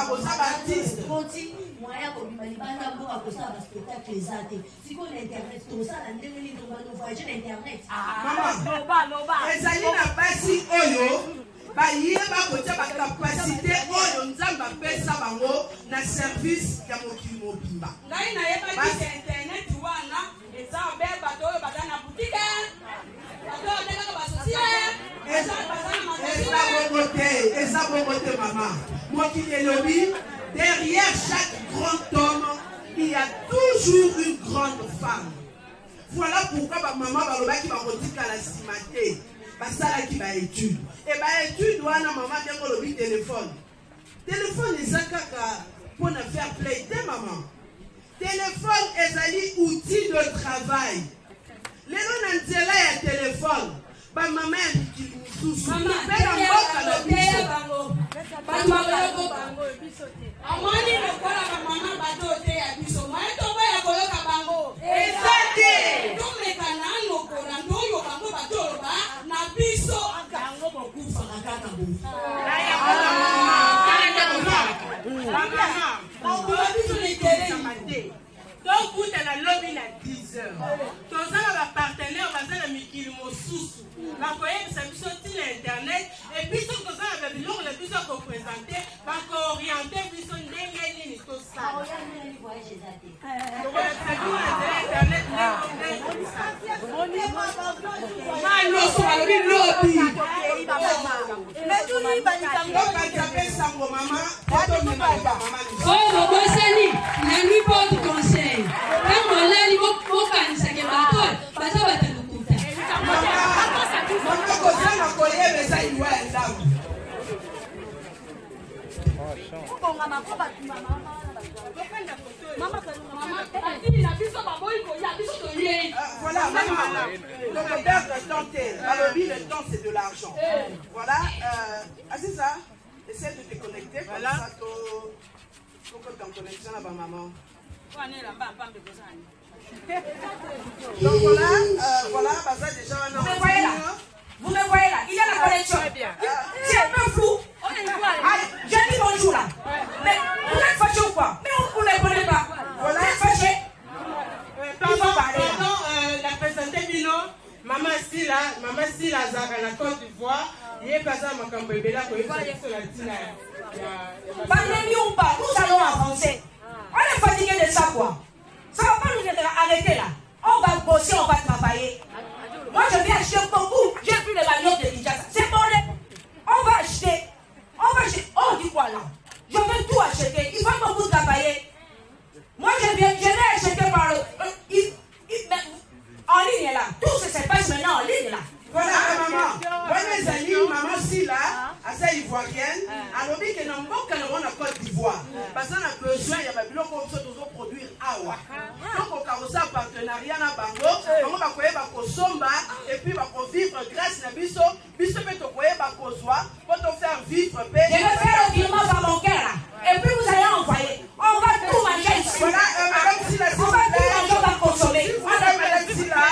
boza baartiste moya kobima libanda mboka kosala baspectacle eza te sikoyo na internet tosala ndenge nini tobanovoyage na internet ezali na basi oyo bayeba kotia bakapasité oyo nzambe apesa bango na service ya mokili mobimba ngai nayebaki internet wana eza obe bato oyo baza na butike bato oyo tekaka basosie eza bongo te mama mokili elobi derrière chaque grand homme il y a toujours une grande femme. Voilà pourquoi ma maman balobaki bakotikala nsima te basalaki baétude e baétude wana mama ndengo olobi téléphone eza kaka mpona faire play te mama téléphone ezali outil de travail lelo na nzela ya téléphone bamama ya mikili mosusu mpe na mboka na biso omoni lokola bamama bato te ya biso moye toboya koyoka bango eza te tomeka na lokola ndoyo bango batoloba na biso bango bokufaka kaka boye biso nekelei tokuta na lobi na 10 heures tozala bapartenaire baza na mikili mosusu bakoyebisa biso ntina internet epui soki tozala babiloko na biso kopresente bakooriente biso ndenge nini tosala tokolakisa bino na nzela internet maloso balobi lobi okazapesango mama oyo bosani nalwi mpo conseil ntango olali mokanisake bato baza batalukuta mama kozanga koyebesa iwa ya ndambo voilà, maman, le modèle de temps, le temps c'est de l'argent. Voilà, c'est ça. Essaie de te connecter comme ça, tu peux en connexion avec maman. Donc voilà, ça déjà maintenant. Vous me voyez là, il y a la connexion. C'est un peu flou. J'ai dit bonjour là. Mais vous êtes fâché ou quoi? Mais vous ne connaissez pas. Vous êtes fâché? Pardon, la présidente Bino, Maman Sila Zara, la Côte d'Ivoire, il est passé à ma campagne. Parlez-lui ou pas, nous allons avancer. On est fatigué de ça quoi. Ça va pas nous arrêter là. On va bosser, on va travailler. Moi je vais acheter beaucoup. J'ai vu les bagnoles de Kinshasa. C'est bon. On va acheter. On dit quoi là? Je vais tout acheter. Il faut beaucoup travailler. Moi je vais acheter par en ligne là. Tout ce qui se passe maintenant en ligne là. Voilà, maman. Moi, mes amis, maman Sila, assez ivoirienne, alors que nous avons en Côte d'Ivoire. Parce qu'on a besoin, il y a des blocs comme ça, nous produire awa. Donc, on a un partenariat à Bango, on va faire Somba, et puis on va vivre grâce à Bisso. Bisso peut te croire pour te faire vivre. Je vais faire le virement par mon cœur là. Et puis vous allez envoyer. On va tout manger ici. Voilà, madame Sila, on va tout manger, on va consommer. Madame Sila,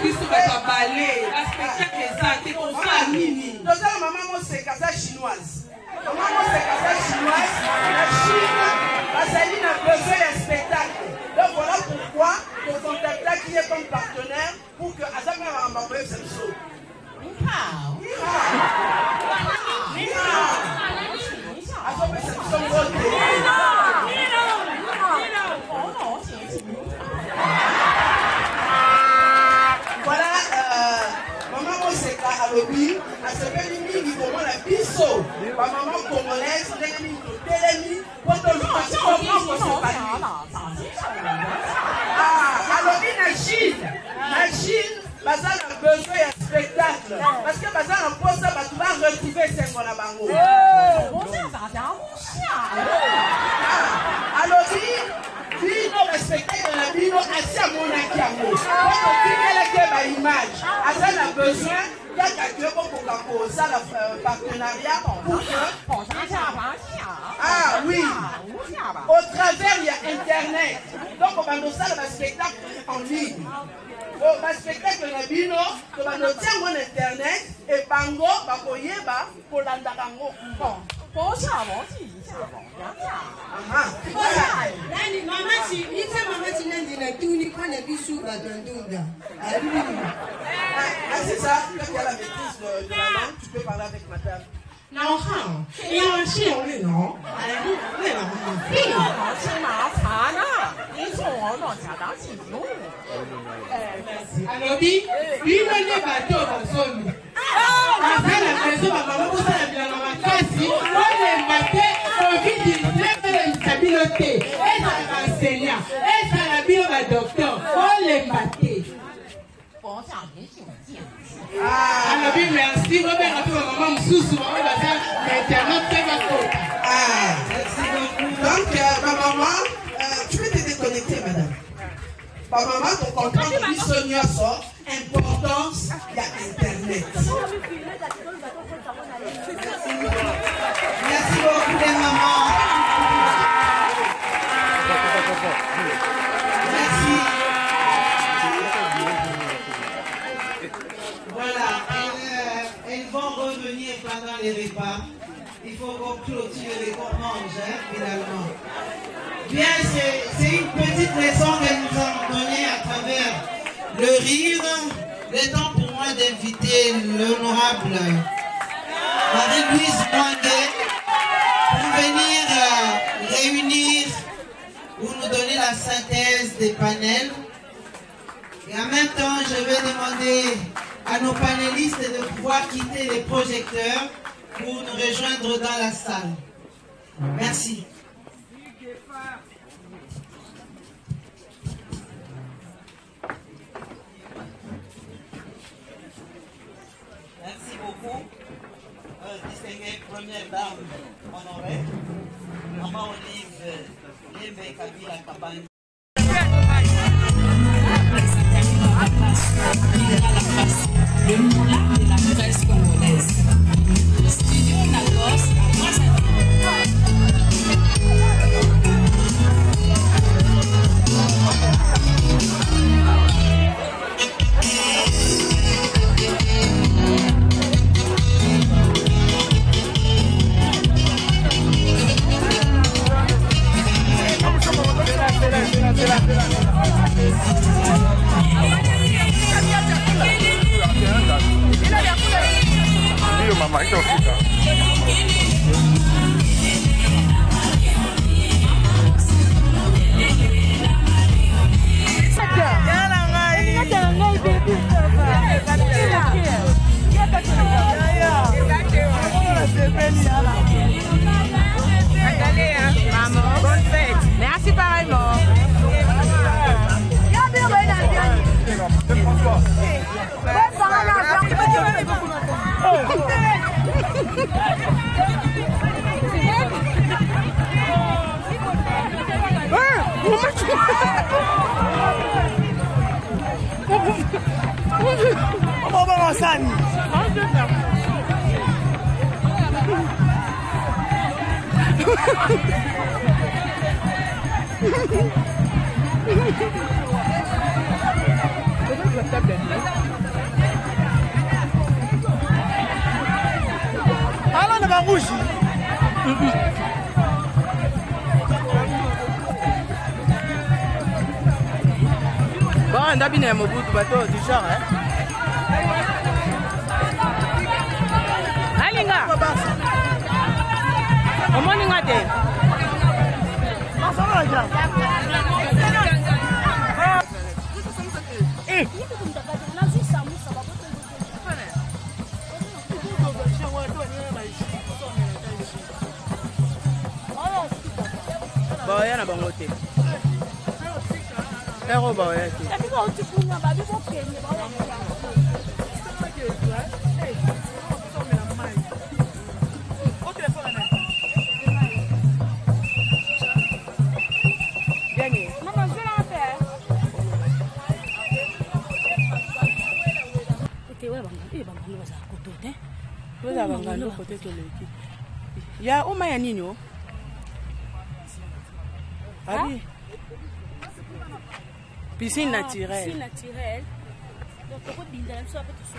Bisso va balayer. Notre maman, c'est casa chinoise. Maman, c'est casa chinoise. La Chine, Vaseline a besoin d'un spectacle. Donc voilà pourquoi nous contactons qui est comme partenaire pour que Azaka va m'envoyer cette chose. Voilà, maman Moseka à l'objet, à ce que nous vivons la biseau, ma maman congolaise, nous avons télémis, pour te le comment alors la Chine, Bazan a besoin d'un spectacle. Parce que Bazan a posé ça, tu vas retrouver ce qu'on a bango. Alors, Bino respecté dans la Bino, assis à mon akiamo. Pour qu'il ait une image. Azan a besoin pour ça le partenariat pour que. Ah oui. Au travers, il y a Internet. Donc, on va nous faire le spectacle en ligne. Le spectacle de Bino, on va nous tirer en Internet et Bango, Bakoyeba, pour l'Andarango. Bon, c'est ça, quand il y a la maîtrise de la langue, tu peux parler avec madame. Non, il y a un chien, non. Alors, lui, les bateaux dans zone. Après la maison, ma maman, vous avez bien dans ma classe, on les matait, on vit une stabilité. Et ça va enseignant, et ça va bien ma docteur, on les matait. Alors, merci, Robert, a fait ma maman sous maman va faire l'internet, c'est ma faute. Merci beaucoup. Donc, ma maman, tu peux te déconnecter, madame. Ma maman, tu comprends que l'Issonia sort, importance, il y a Internet. Merci beaucoup, les mamans. clôture et qu'on mange, hein, finalement. Bien, c'est une petite leçon qu'elle nous a donnée à travers le rire. Le temps pour moi d'inviter l'honorable Marie-Louise Mwangué pour venir réunir ou nous donner la synthèse des panels. Et en même temps, je vais demander à nos panélistes de pouvoir quitter les projecteurs pour nous rejoindre dans la salle. Merci. Merci beaucoup, distinguée première dame honorée, Maman Olive Lembe Kabila Kabani. Le moulin de la presse congolaise. Studio Nagos, Ndio mama itafika. Bonne fête. Merci pareillement. Alors on va rouge. Bon, d'abord, on a bateau du genre, hein. Alinga. Comment on a dit? Boya na bangote. Ero boya ti. Ya uma ya nini o? Abi. Piscine naturelle. Piscine naturelle. Donc ko dinda la so pa tu so.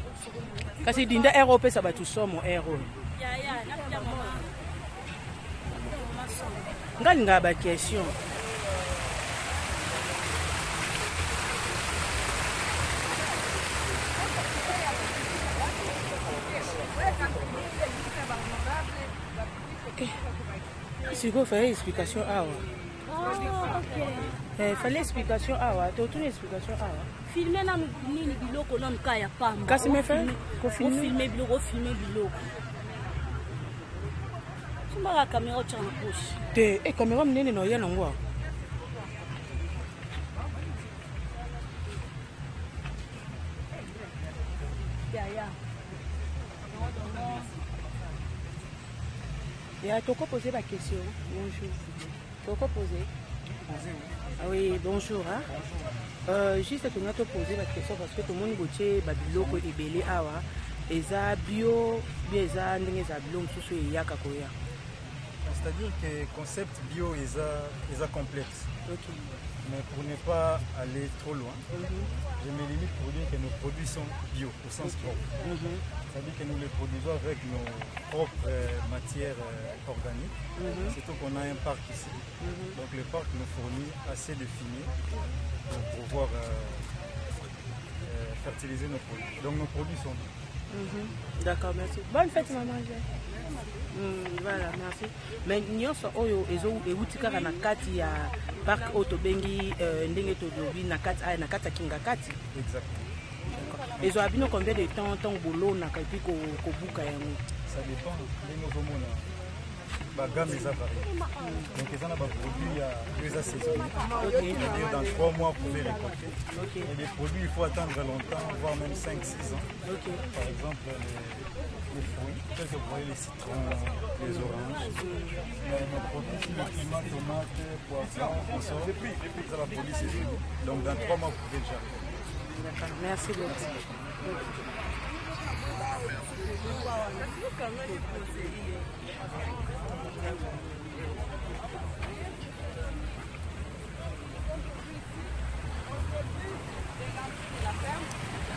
Kasi dinda aero pesa ba tu somo aero. Ya na pia mama. Ngali ngaba question. Si vous faites explication ah ok. Fallait explication ah tu as une explication ah. Filmer na nini biloko na mkaya pamba. Kasi me fait ko filmer biloko biloko. Sima la caméra tient en poche. Te caméra mnene no yana ngwa. Ya, tu peux poser ma question. Bonjour. Tu peux poser. Ah oui, bonjour. Hein? Juste que tu as posé ma question parce que tout le monde goûte babiloko et belé awa. Et ça bio, bien ça n'engage à bilom sous ce yaka koya. C'est-à-dire que le concept bio est complexe. Okay. Mais pour ne pas aller trop loin, je me limite pour dire que nos produits sont bio, au sens propre. C'est-à-dire que nous les produisons avec nos propres matières organiques. Surtout qu'on a un parc ici. Donc le parc nous fournit assez de fumier pour pouvoir fertiliser nos produits. Donc nos produits sont bio. D'accord, merci. Bonne fête, maman. Voilà, merci. Mais nyonso oyo ewuti kaka na kati ya parc otobengi ndenge todobi na kati ya kinga kati. Exactement. Ezo abino combien de temps bolona ka epi ko buka yango? Ça dépend ndenge ozomona. Ba gamme eza variée. Donc ils ont des produits à 2 saisonniers. C'est-à-dire dans 3 mois vous pouvez récolter. Et les produits il faut attendre longtemps, voire même 5-6 ans. Par exemple les fruits, tels que vous voyez les citrons, les oranges. Nos produits, le climat, tomates, poivrons, on sort. Depuis ça va produire saisonnier. Donc dans 3 mois vous pouvez déjà récolter. D'accord, merci beaucoup.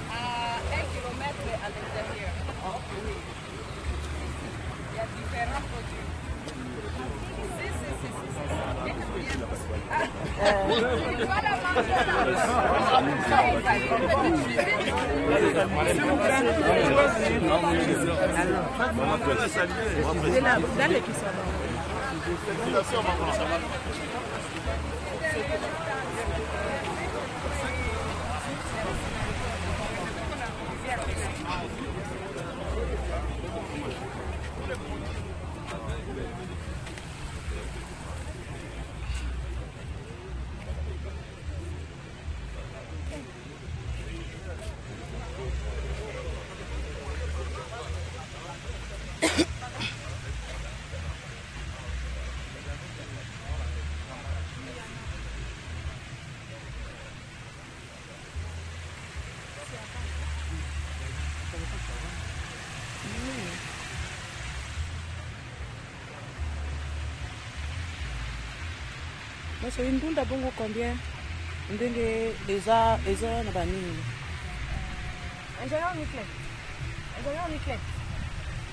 À 1 kilomètre à l'intérieur. Il y a différents produits. C'est une boule d'abongo combien? Déjà na banini. Ingénieur Niclette.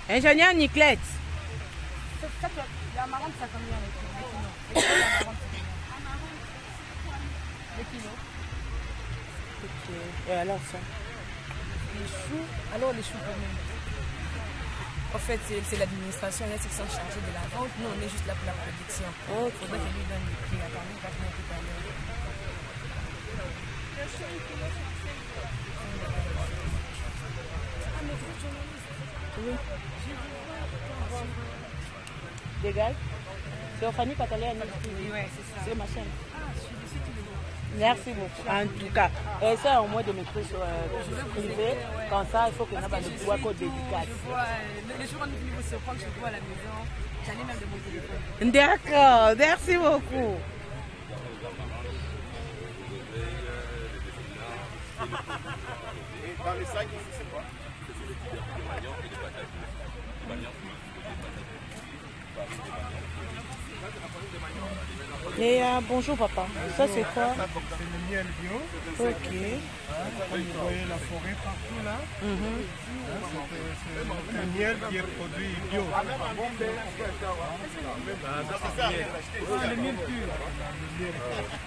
Ingénieur Niclette. La marante, ça combien le kilo? Ok. Et alors ça? Les choux. Alors les choux combien? En fait, c'est l'administration, là, c'est qui sont chargés de la vente. Nous, on est juste là pour la production. Il faudrait qu'elle lui donne le prix. Attendez, il va venir tout à l'heure. Dégage. C'est Ophanie Patalé à Oui, c'est ça. C'est ma chaîne. Ah, je suis dessus tous les jours. Merci beaucoup. En tout cas, essaie au moins de maîtriser privé. Comme ça, il faut que nous ayons le pouvoir code dédicace. Les jours où nous se prendre, je vois à la maison. J'en ai même de mon téléphone. D'accord, merci beaucoup. Dans les sacs, c'est quoi? Et bonjour papa, ça c'est quoi? C'est le miel bio. Ok. Comme vous voyez la forêt partout là. C'est le miel qui est produit bio. Le miel pur.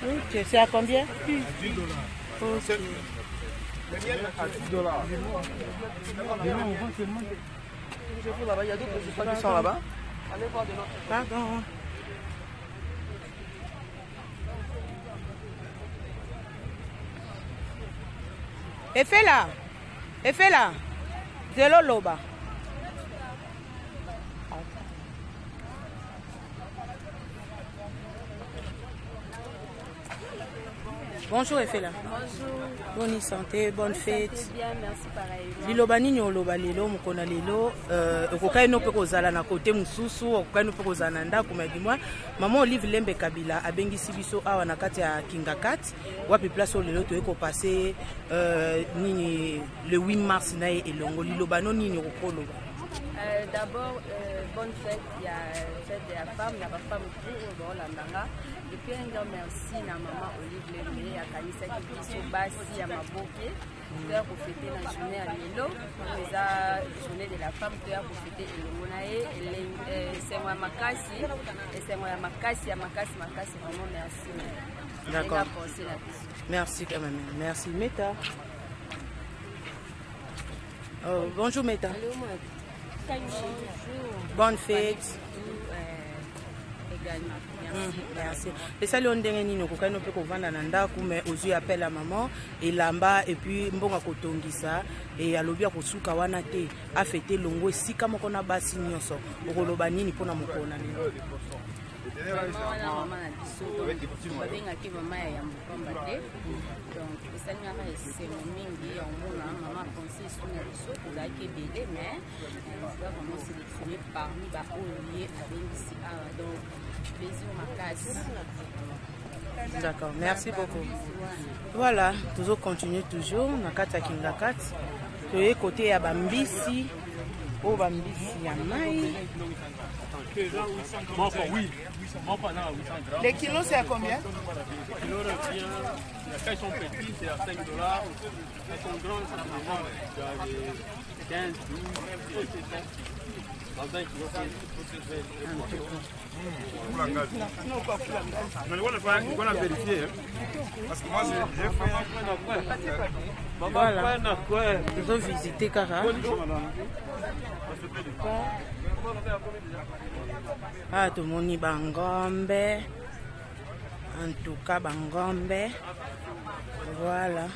Ok, c'est à combien? À $10. Ok. Le miel à $10. Il y a d'autres qui sont là-bas. Allez voir de l'autre. Pardon. Efela, zelo loba. Bonjour Efela. Bonjour. Bonne santé, bonne fête. Bien, merci pareillement. Liloba nini oloba lelo mukona lelo okokai no pe kozala na kote mususu okokai no pe kozala na ndako magimwa maman Olive Lembe Kabila abengisi biso awa na kati ya Kingakat wapi place lelo to eko passer nini le 8 mars na elongo liloba no nini okoloba. D'abord bonne fête, il y a fête de la femme, il y a la femme pour la manga. Et puis un grand merci à maman Olive Lemé, à Kanisa qui est Bassi, à Maboké, pour fêter la journée à Lilo, la journée de la femme, pour fêter le Monae, c'est moi Makassi, et c'est moi Makassi, vraiment merci. D'accord. Merci quand même, merci. Meta. Oh, bonjour Meta. Bonne fête. Merci. Et ça, on dit nous quand on peut vendre nanda mais aux appelle la maman et là-bas et puis mbonga kotongisa et alobia kosuka wana te a fêter longo si kama kona basi nyonso okoloba nini pona mokona ni maman na biso babengaki mama ya Mukamba te donc esalingaka esemo mingi yamona mama conseil suna biso tozalaki ebele mais va vraiment sélectionner parmi baoyo ye abengisi awa donc plaisir makasi. D'accord, merci beaucoup. Voilà, toujours continuer toujours na kati ya Kingakat toye côté ya bambisi o bambisi ya mai. Oui. Les kilos, c'est à combien? Les kilos revient, quand ils sont petits, c'est à 5 $. Quand ils sont grands, c'est à 15, 12, 15. On va vérifier. Parce que moi, j'ai fait. Voilà, nous avons visité Kara. Ah, tout le monde est Bangombe. En tout cas, Bangombe. Voilà.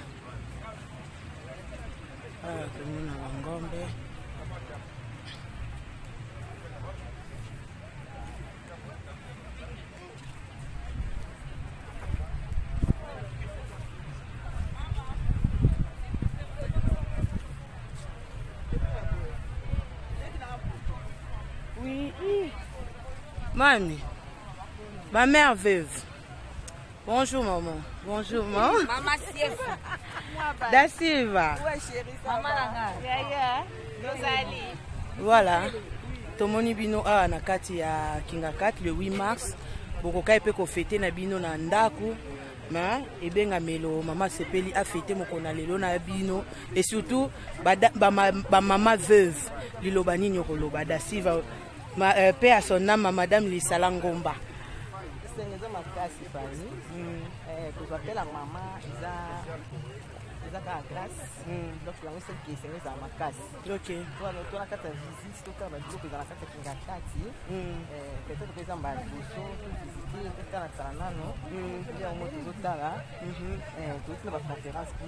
Ah, tout le monde est Bangombe. Oui. Mamie, ma mère veuve. Bonjour maman. Bonjour maman. Maman Sieva. Da Silva. Ouais chérie, maman Nanga. Yaya. Rosali. Voilà. Tomoni bino a na kati ya Kingakat le 8 mars. Boko kai pe ko fêter na bino na ndaku. Ma ebenga melo mama sepeli a fêter mokona lelo na bino et surtout ba mama veuve liloba nini okoloba Da Silva. Ma paix à son âme, Madame Lisala Ngomba. C'est ma classe, pour appeler la maman, ils ont la grâce. Donc, la musique qui est dans ma classe. Ok. Toi, tu as la visite, tu as la visite dans la salle qui est peut-être que les gens vont visiter, tout à la non? Il y a un mot de là. Tu as la conférence, tu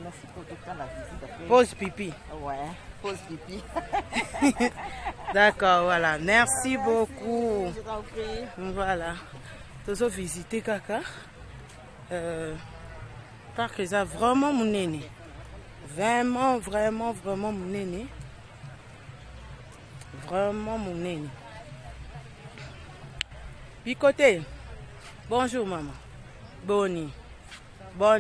as la visite. Pause pipi. Ouais, pause pipi. D'accord, voilà. Merci beaucoup. Je t'en prie. Voilà. Nous avons visité Kaka. Parce que ça vraiment mon néné. Vraiment mon néné. Vraiment mon néné. Picoté. Bonjour maman. Bonne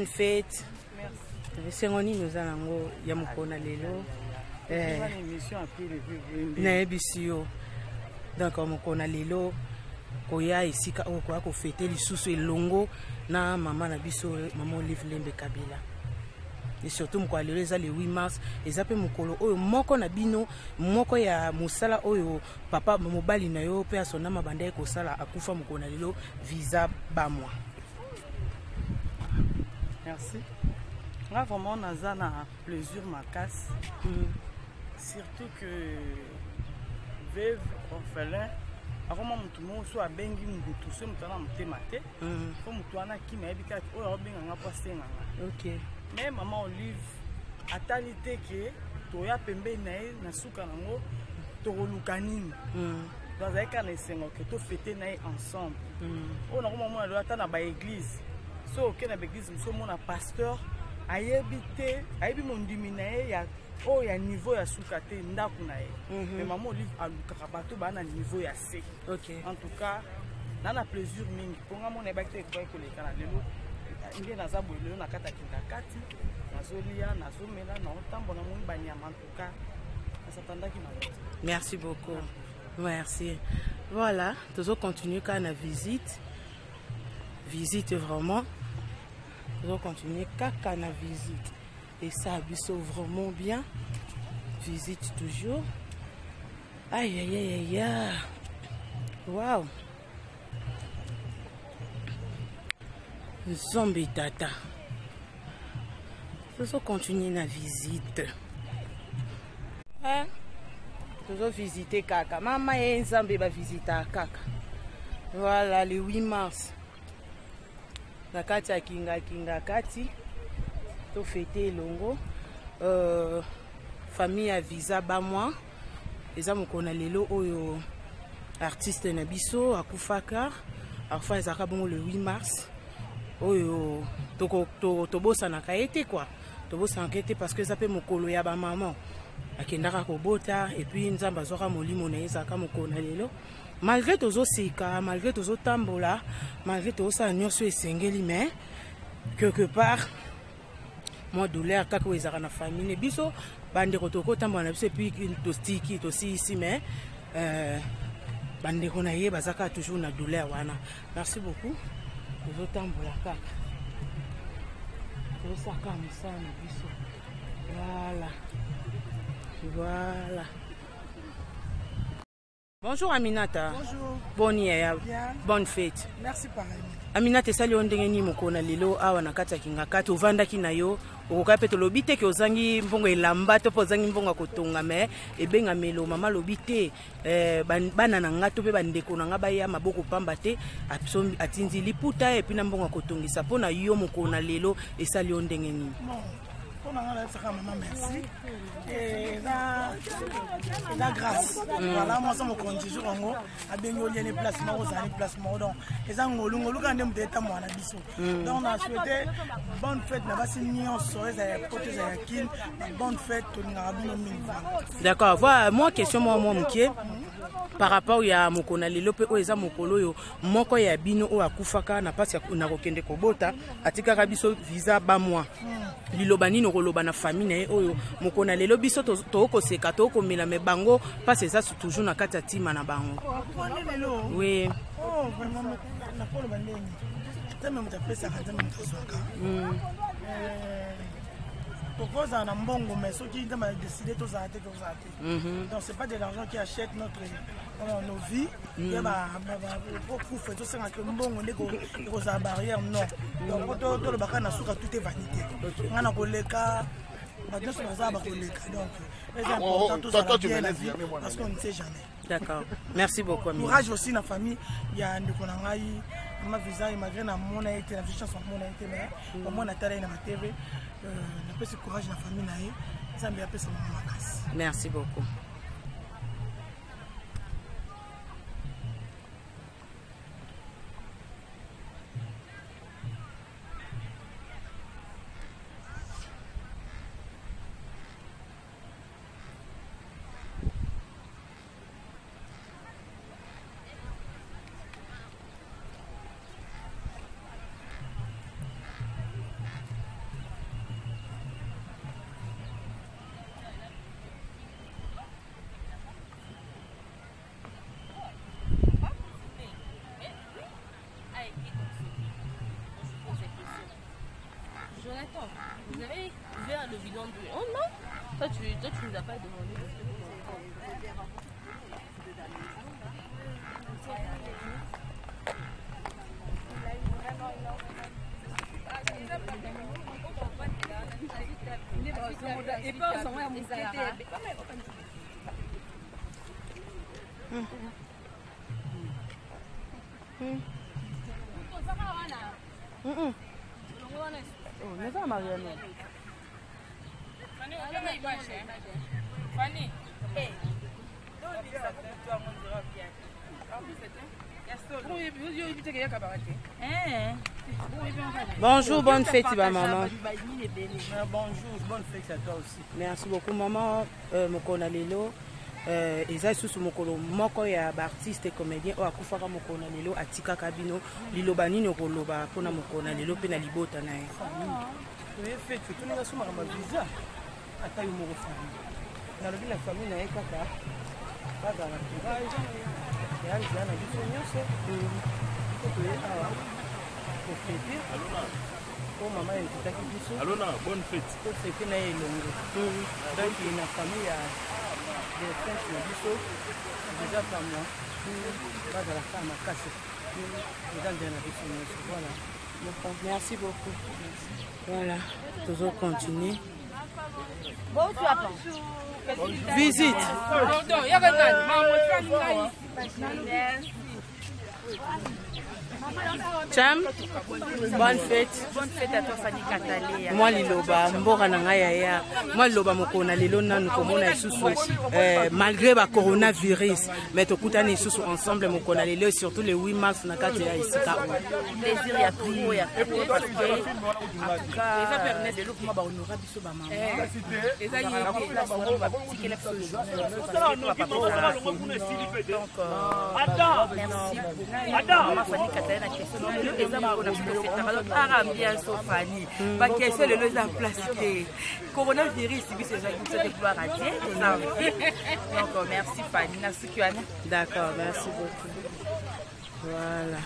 fête. Merci. C'est nous allons yamukona lelo. Na ebisio. Donc mukona lelo koya esika okoya ko fêter lisusu elongo na maman na biso maman Olive Lembe Kabila. Et surtout mukwa lelo eza le 8 mars ezape mukolo oyo moko na bino moko ya musala oyo papa mobali na yo pe asona mabanda ko sala akufa mukona lelo visa ba moi. Merci. Là vraiment on a na plaisir makasi. Surtout que veuve orphelin avant mutu mo so abengi mutu so mutana mutemate ko mutu ana kima ebika o benga nga pasenga. OK. Mais maman Olive atalite que toya pembe na e na suka nango to lukanini. Dans un cas nesengo que to fêter na ensemble. On a moment na ata na ba église. So ke na ba église so mona pasteur ayebite ayebi mondimi na e ya oh, il y a un niveau à soukate ndakunae. Mais maman Olive a lukabato ba na niveau ya C. OK. En tout cas, na na plaisir mingi. Ponga mon ebakte ko ko le kana lelo. Inde na zabo lelo na kata Kingakati. Nazolia, nazomela na otambo na mon banyama en tout cas. Ça tandaki na. Merci beaucoup. Merci. Voilà, toujours continuer quand la visite. Visite vraiment. Toujours continuer quand la visite. Et ça, Bisso vraiment bien. Visite toujours. Aïe, aïe, aïe, aïe, aïe. Waouh. Zombie tata. Toujours continuer la visite. Hein? Toujours visiter Kaka. Maman et Nzambe va visiter Kaka. Voilà, le 8 mars. La kati à Kinga Kati. To fêter longo. Famille à visa bamwa. Les amis qu'on a lelo oyo artiste Nabiso à Koufaka. Enfin ils ont le 8 mars. Oyo tobosa na kaete quoi. Tobosa na kaete parce que ça peut mokolo ya ba maman. Akendaka kobota et puis nzamba zoka molimo na ezaka mokona lelo. Malgré tozo sika, malgré tozo tambola, malgré tozo sa nyonso esengeli mais quelque part moi douleur kaka ezaka na famille biso bande kotoko tambola na biso puis tostiki tosi ici mais bande kona ye bazaka toujours na douleur wana. Merci beaucoup. Tozo tambola kaka. Tozo saka musana biso. Voilà. Voilà. Bonjour Aminata. Bonjour. Bonne fête. Merci pareil. Aminata sali ondenge ni mokona lelo awa na kati ya Kinga Kati ovandaki na yo okoka pe to lobite ke ozangi mbongo elamba to po ozangi mbongo kotonga me ebenga melo mama lobite bana na ngato pe bandeko na ngaba ya maboko pamba te atinzi liputa et puis na mbongo kotongisa pona yo mokona lelo esali ondenge ni. Merci. Et la grâce. Voilà, moi, ça me conduit toujours en haut. À Bengolia, les placements, aux années placements. Donc, les Angolais, on a donc, on a souhaité bonne fête. Bonne fête. D'accord. Voilà, moi, question, moi, par rapport à mokona lelo pe oza mokolo yo moko ya bino o akufaka na pasi na kokende kobota atika biso visa ba moi liloba nino koloba na famille na oyo mokona lelo biso to ko seka to ko mela me bango pasi ça toujours na kati ya tima na bango. Oui. Oh vraiment na koloba ndenge teme mutapesa kata mutazwaka propose un mbongo mais ceux qui ont décidé tout ça donc c'est pas de l'argent qui achète nos vies pour faire tout ça que mbongo ndeko koza barrière non donc to le baka na suka tout est vanité ngana koleka badon so za ba koleka donc c'est important tout ça bien la vie parce qu'on ne sait jamais. D'accord, merci beaucoup. Courage aussi na famille ya ndeko na ngai ma visa malgré na mona été la chance mona été mais au moins na tala na TV na pesi courage na famille na ye Zambia pesa mama makasi. Merci beaucoup. Vous avez ouvert le bilan de... Oh non, toi tu nous as pas demandé. Et pas on s'en va à mon Oh, n'est pas Marianne. Fanny. Bonjour, bonne fête, maman. Bonjour, bonne fête à toi aussi. Merci beaucoup, maman. Mokona lelo. Eza sous mokolo moko ya artiste et comédien o akufaka mokona lelo atika kabino liloba nini koloba pona mokona lelo pe na libota na ye. Oui, fait tout nous a suma ma visa. Ata yo moko famille. Na lobi la famille na ye kaka. bazala courage ya nzela na biso nyonso po toye awa kofete po mama invitaki biso bonne fête tofete na ye elongo donc na famille ya defense na biso déjà pamwa bazala kaka makasi eza nzela na biso nyonso voilà. Merci beaucoup. Voilà, toujours continuer. Visite. Cham, bonne fête. Bonne fête à toi, Fanny Katalé. Moi, Liloba, Mbora Nangaya. Moi, Liloba, Mokona, Lilona, nous commençons malgré le coronavirus. Mais tout le monde est ensemble, Mokona, Lilo, surtout le 8 mars, Nakatia, ici. Plaisir, il y a tout, il y a tout. Parce que, en tout cas, ça permet de l'ouvrir, on aura biso ba maman. Et ça, il y a un place, on va piquer la chose. Donc, merci. Fanny Katalé, la question. Ma question est le plastique. Coronavirus, c'est de gloire à Dieu. Donc, merci Fanny. D'accord, merci beaucoup. Voilà.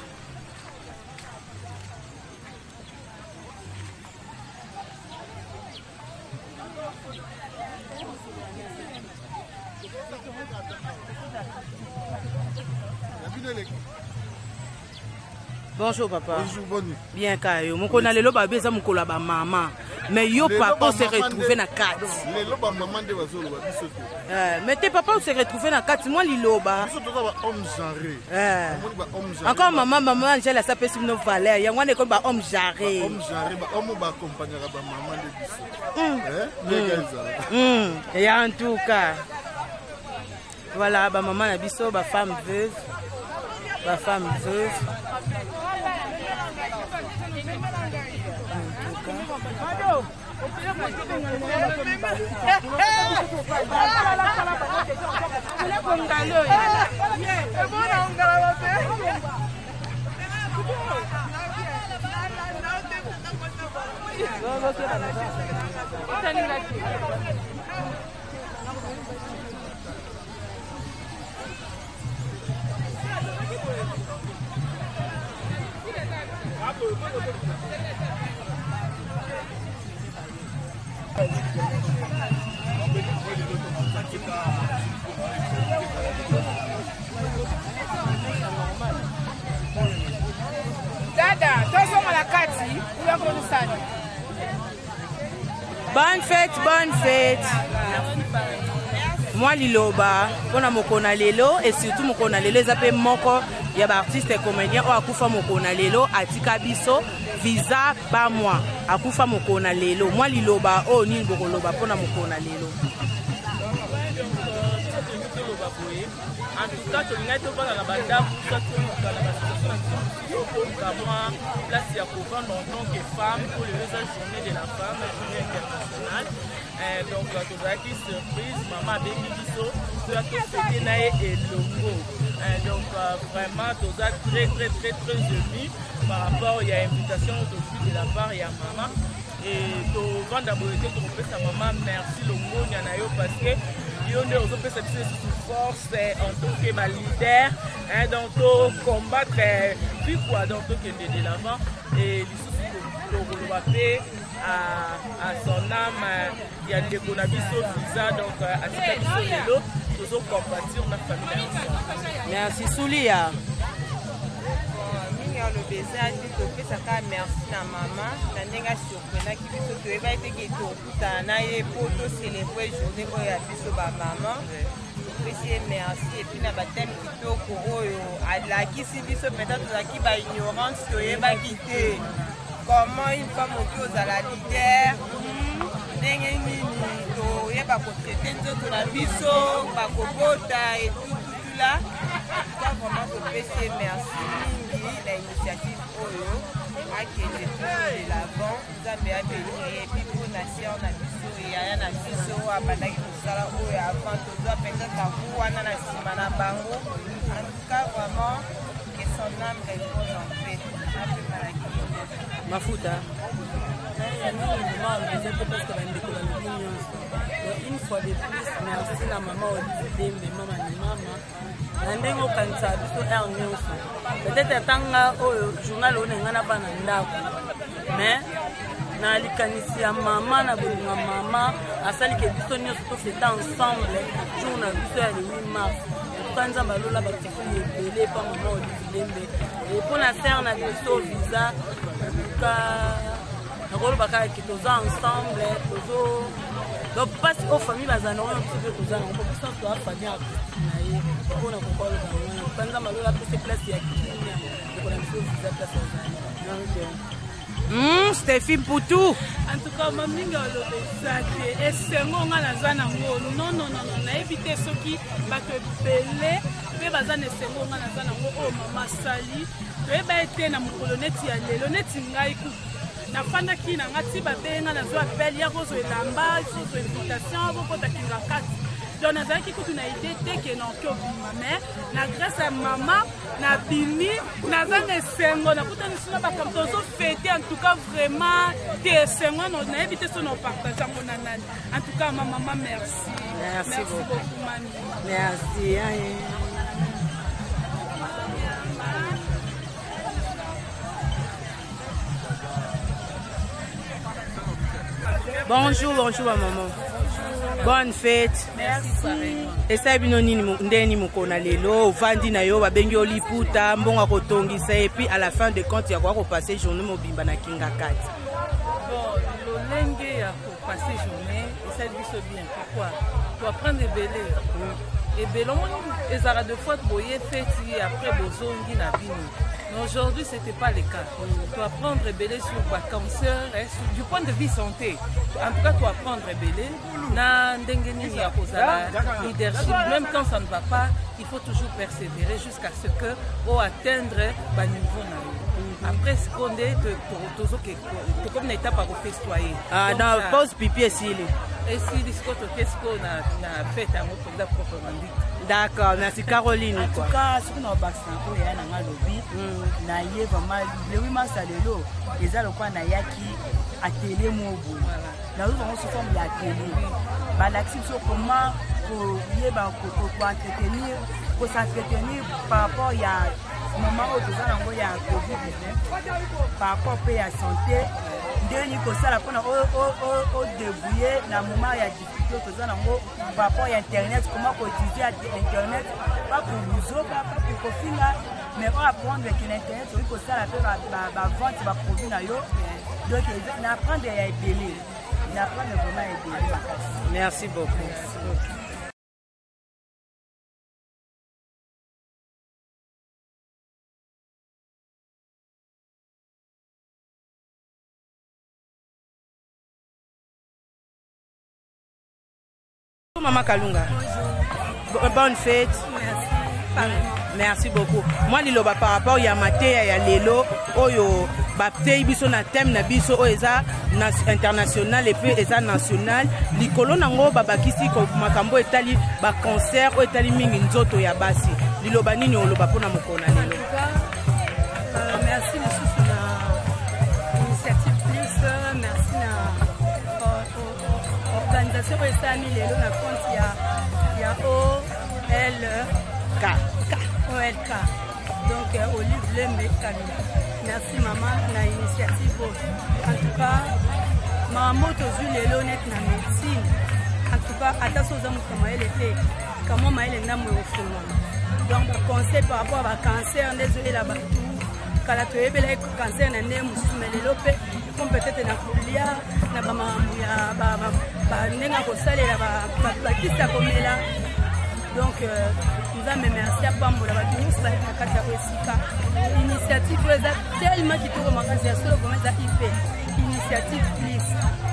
Bonjour papa. Bonjour, bonne nuit. Bien Kayo. Mon connaît le ba beza mon kola ba maman. Mais yo papa s'est retrouvé na 4. Le loba maman de wazolo ba biso. Mais tes papa s'est retrouvé na 4 moi liloba. Biso to ba homme genré. Encore maman Angela ça peut nous valeur. Ya ngwane ko ba homme genré. Homme genré ba homme ba accompagner ba maman de biso. Et en tout cas voilà ba maman na biso ba femme veuve. Ba femme veuve. Dada, tozo la kati, bonne fête, bonne fête. Moi Liloba, on a mokona lelo et surtout mokona lelo ils appellent moko il y a artiste et comédien ou akufa mokona lelo atika biso visa ba moi akufa mokona lelo moi Liloba oh ni bokoloba pona mokona lelo. En tout cas, tu n'as pas la banda pour ça place il y a pour vendre en tant que femme pour les journées de la femme, journée internationale. Donc, tu as une surprise, maman Baby Bisso, tu as tout fêté naé et logo. Donc, vraiment, tu as très ému par rapport à l'invitation de la part de maman. Et tu vas d'abord te sa maman, merci logo, il y en a eu parce que on peut s'appuyer sur force en tant que leader, donc combattre puis quoi donc de l'avant et l'issue à son âme il y a des conabiso visa donc à ce niveau toujours compatir la famille. Merci Soulia. Le baiser a dit que ça merci à maman. La néga surprenant qui dit que va être que tout na ye poto célébrer journée où ya biso ba maman. Merci et puis na batem kitoko oyo ala ki si biso peut-être la ki ba ignorance to yeba kité. Comment une femme aux à la leader ndenge nini to yeba ko traiter nzoto na biso ba kobota et tout là. Ça vraiment to pèse merci. L'initiative Oyo a qui est de l'avant, nous avons béni et puis pour nation, on a biso et ya na biso a bandaki kusala Oyo avant tout ça peut-être à vous on a na simana bango. En tout cas vraiment que son âme repose en paix. Mafuta. Une fois de plus, merci à maman Olivier, maman et maman. Nandeng okanisa biso air nyonso. Peut-être tanga au journal on ngana bana ndako. Mais na likanisi ya mama na bolinga mama asali ke biso nyonso to fait ensemble jour na biso ya le 8 mars. Kanza balola batifu ebele pa maman Olivier. Et pour la serre na biso visa ka nakolo baka ki toza ensemble tozo. Donc passe aux familles bazana un petit peu toza na pour ça to afa bien na ye pour na kokolo ba kanza malola plus place ya kinya ko na biso visa place ya Stéphie Poutou. En tout cas, ma minga olobesaki esengo nga naza nango non nayebite soki bato ebele mpe baza na esengo nga naza nango oyo mama sali toyeba ete na mokolo neti ya lelo neti ngai kutu nafandaki na nga ti babenga nazwa appel ya kozwa elamba kozwa invitation bokotakinga kati donc nazalaki kutu na ide te ke noki obima mais na grâce ya mama na bimi naza na esengo nakutanisi na bakambo tozofete en tout cas vraiment te esengo nayebi te so na opartage yango na nani en tout cas mama merci beaucoup mami merci. Bonjour maman. Bonne fête. Merci. Esa bino nini ndeni mukona lelo vandi na yo babengi oliputa mbonga kotongisa et puis à la fin de compte ya kwa passer journée mobimba na kinga kati. Bon, l'olenge ya passer journée esa biso bien. Pourquoi? Pour apprendre des bélés. Et belon ezara de fois boyer fête après bozongi na bino. Mais aujourd'hui, ce n'était pas le cas. Tu vas prendre rebelle sur le cancer, du point de vue santé. En tout cas, tu vas prendre rebelle. Même quand ça ne va pas, il faut toujours persévérer jusqu'à ce que on atteindre le niveau. Après, ce qu'on est, tu comme une étape à festoyer. Ah, dans pause pipi et s'il et si qu'est-ce qu'on a fait à notre proprement dit. D'accord, merci Caroline. En tout cas, ce qu'on a baksanko ya na lobby na ye vraiment le 8 mars lelo eza lokwa na yaki atelier mobu. Na nous avons sous forme de atelier. Ba l'action sur comment pour yeba pour entretenir, pour s'entretenir par rapport ya moment où nous avons ya Covid-19 par rapport à la santé. Ndeni ko sala pona o débrouiller na moment ya difficulté toza nango par rapport à internet comment utiliser internet pas pour nous pas pour kofinga mais on apprendre que l'internet oui ko sala pe ba vente ba produit na yo donc na apprendre à aider na apprendre vraiment à aider. Merci beaucoup. Maman Kalunga. Bonne fête. Merci. Merci beaucoup. Moi liloba par rapport ya mateya ya lelo oyo baptei biso na thème na biso oeza international et puis eza national likolo nango babakisi ko makambo etali ba concert o etali mingi nzoto ya basi liloba nini oloba pona mokona lelo. Merci monsieur na initiative plus merci na organisation esami lelo na compte ya OLK donc Olive Lembe Kabila. Merci maman na initiative en tout cas maman tozui lelo net na médecine en tout cas attention aux hommes était comment maëlle n'a moins au donc conseil par rapport à cancer désolé là-bas quand tu es belle cancer na ne musume lelo pe comme peut-être na kulia na ba mamuya ba nenga ko salela ba kisa komela donc nous avons merci à Bambola Batini ça a été une initiative tellement qui tourne magasin sur le moment IP initiative please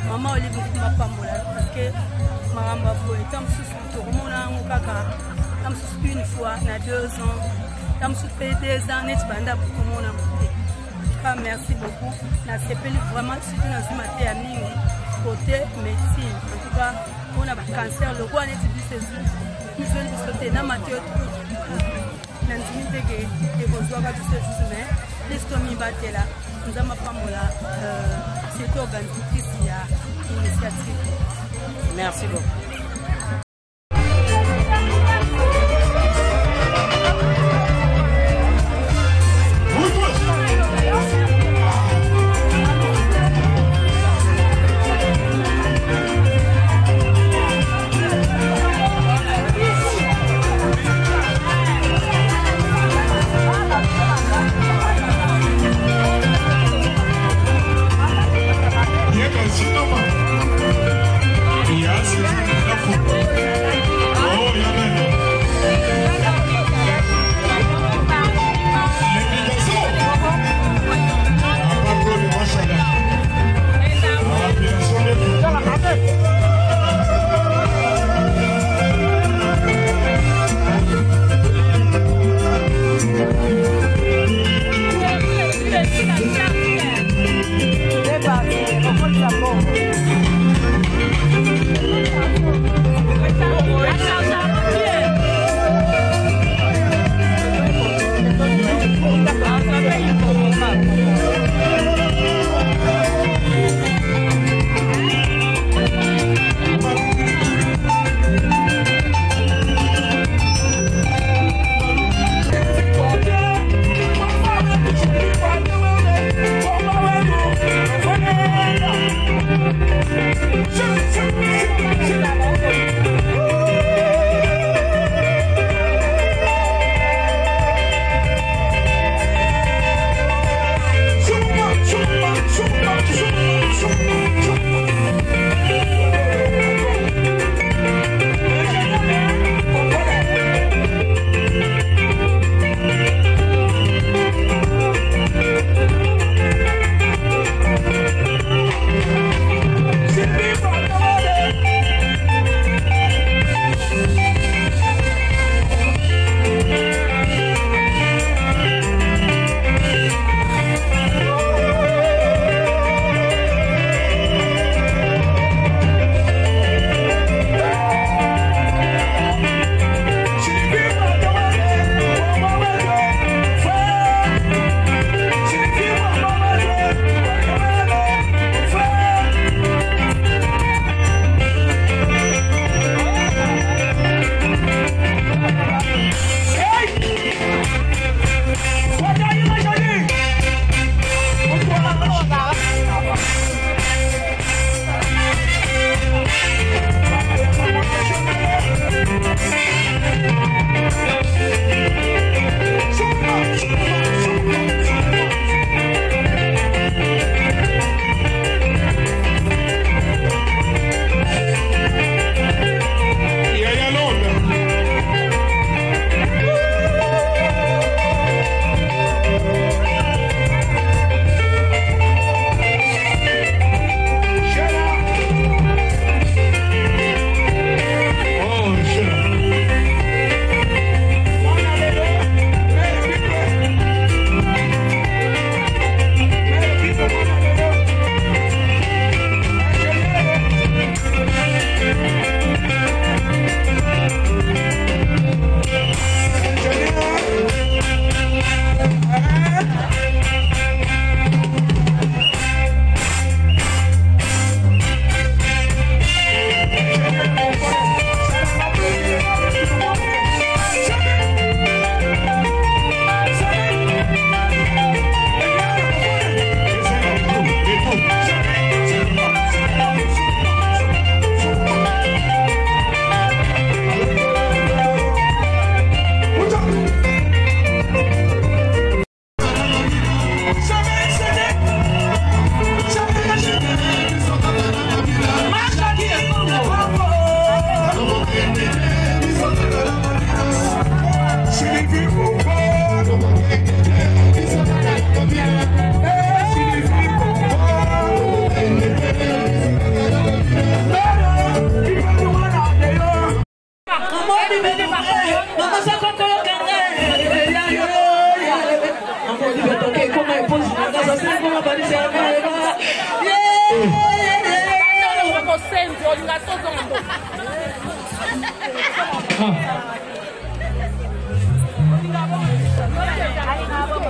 maman Olivier Bambola parce que maman Babo est en sous tout le monde en kaka tam sous une fois na 2 ans tam sous 2 ans net banda pour tout le monde merci beaucoup na CPL vraiment surtout dans ce matin à mingi côté médecine en tout cas on a un cancer le roi net dit nous sommes sauter na Mathieu n'intimité que les besoins va tous ces mais l'estomac batela nous avons pas mola surtout organisatrice ya initiative. Merci beaucoup.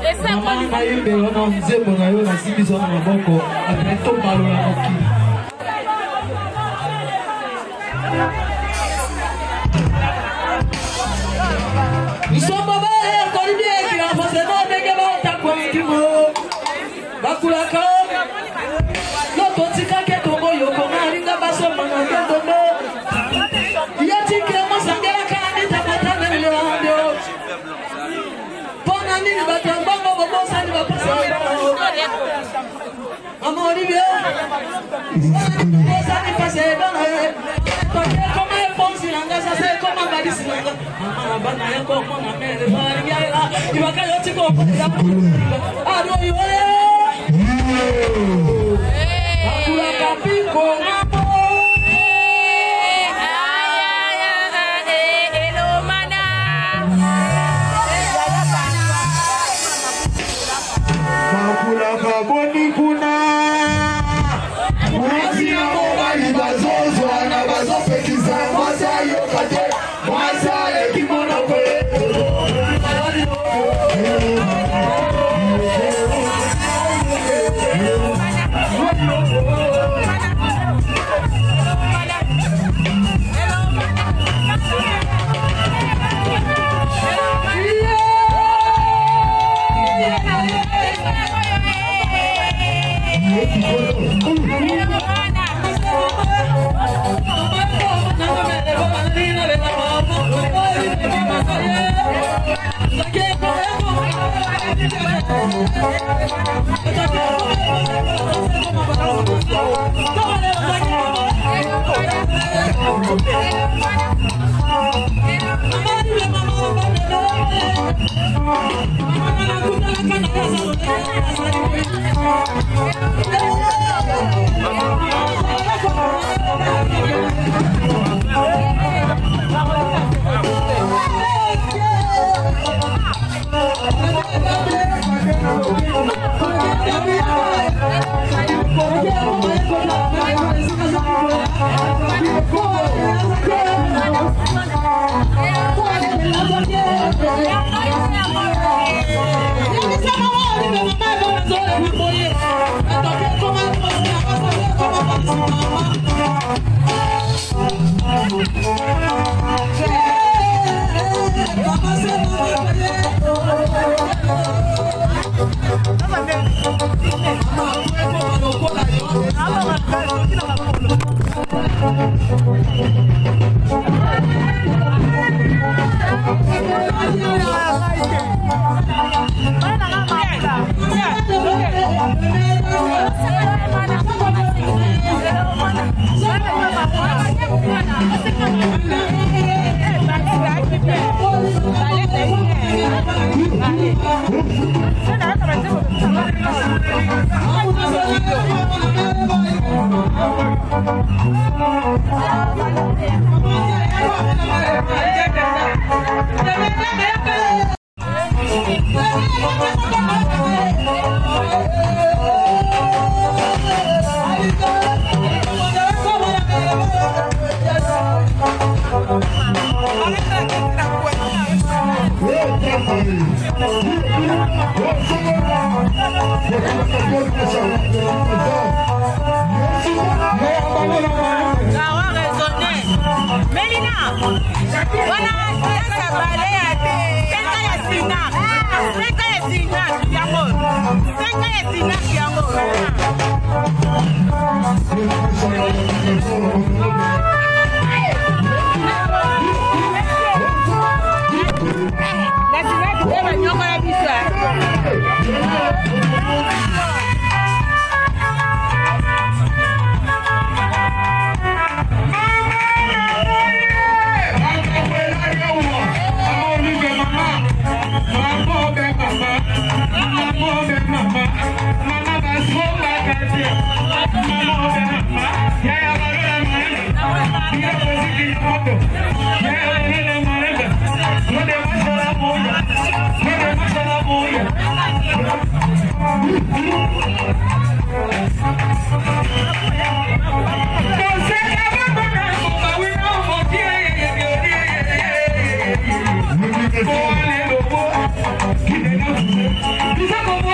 Essa é uma wana yembe wana nzembo na yo na simbiso na maboko après to balola noki Isomba bae kolibie ki afoseno ndenge ba takwa kimo bakulaka loko tikake tongo yoko ngaringa basoma na ndondo yatike mosangela kandi tapatana le ando pona nini batamba bobo bosa ni bapasa Amoribia bosa ni pase bana toke koma ponsi nanga sase koma badisi nanga mama bana yako kona mere bari ya ibaka yoti ko ado yo akula kapiko Bisa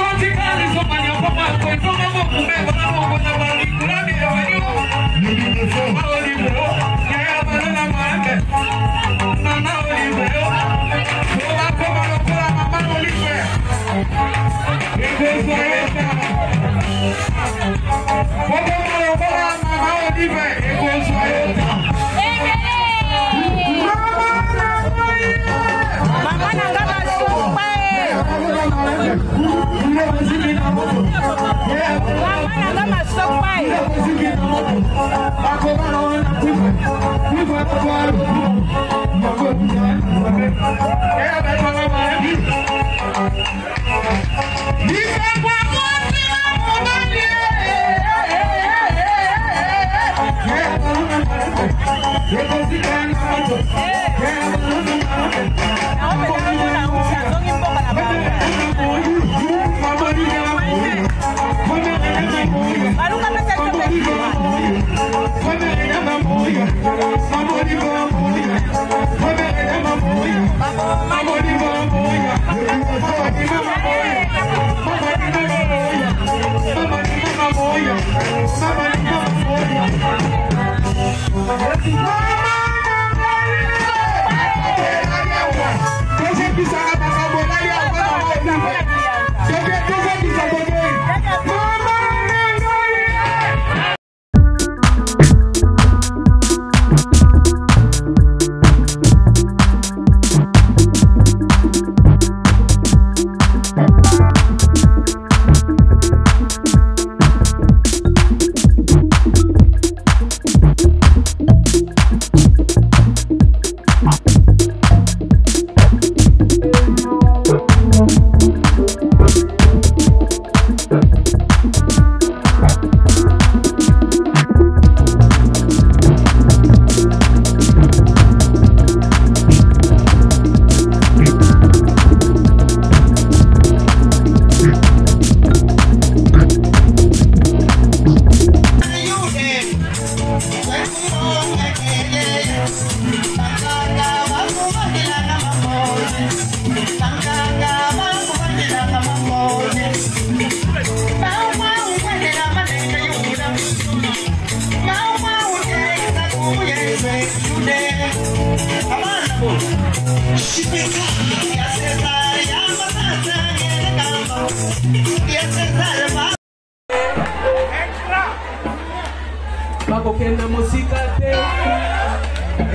Bakokende musika te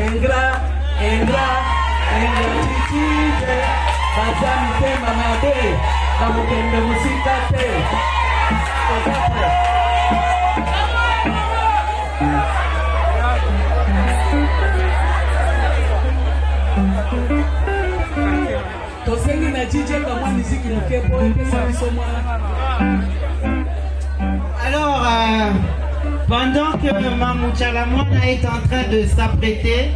engra titite bazami te mamabe bakokende musika te tosengi na jije kama muziki mukepo pesa bisomwa. Alors pendant que Mamou Tchalamouana est en train de s'apprêter,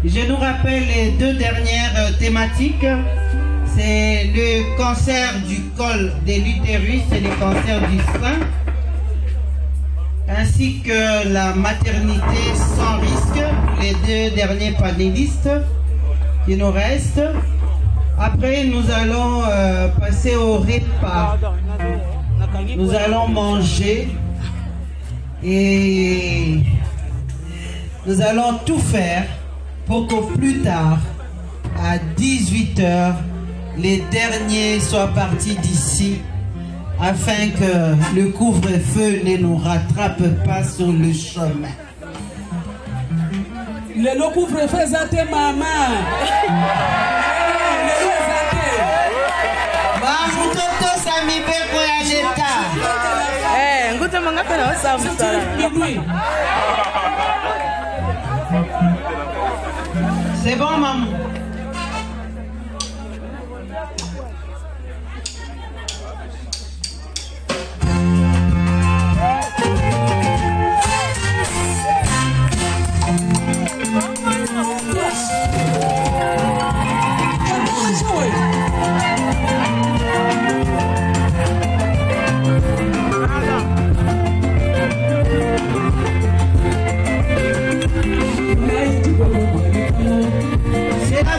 je nous rappelle les deux dernières thématiques. C'est le cancer du col de l'utérus et le cancer du sein, ainsi que la maternité sans risque, les deux derniers panélistes qui nous restent. Après, nous allons passer au repas. Nous allons manger. Et nous allons tout faire pour que plus tard, à 18 h, les derniers soient partis d'ici afin que le couvre-feu ne nous rattrape pas sur le chemin. Le couvre-feu, c'est maman. C'est bon, maman. C'est la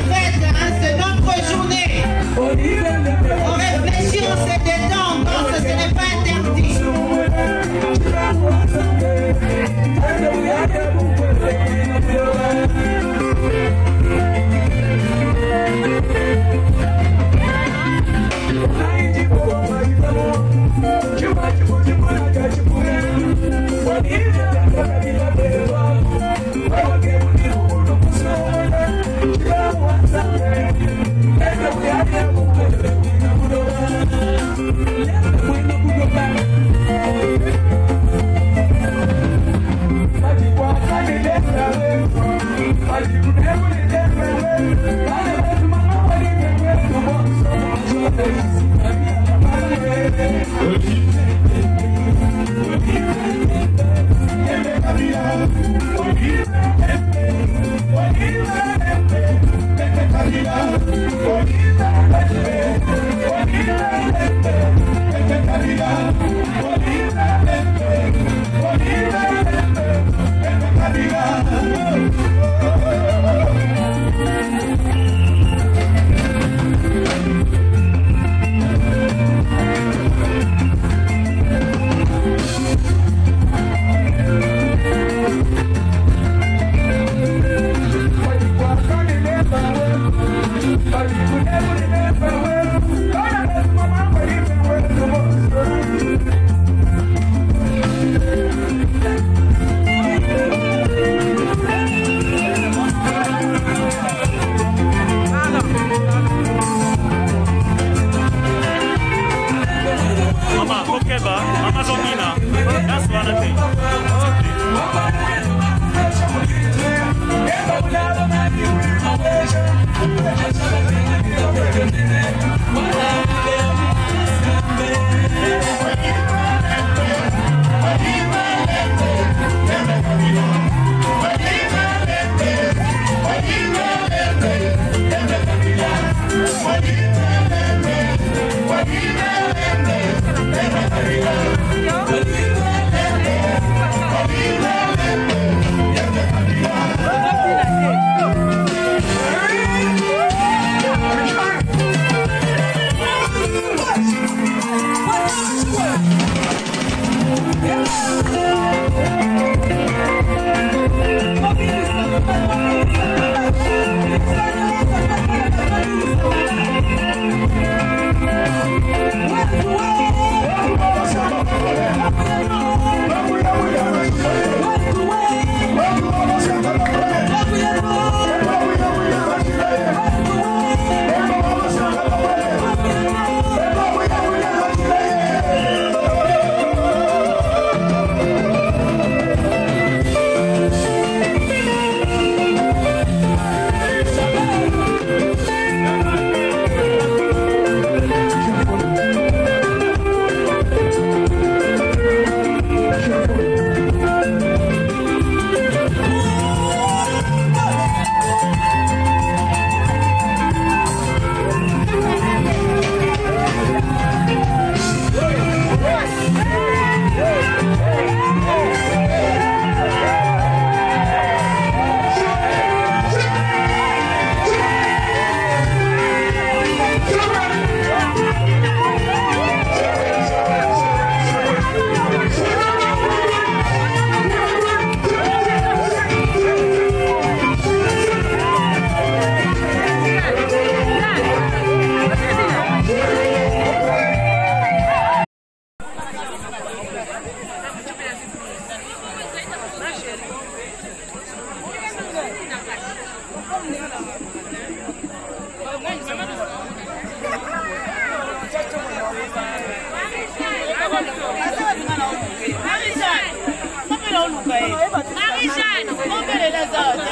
Marie-Jeanne, combien les autres?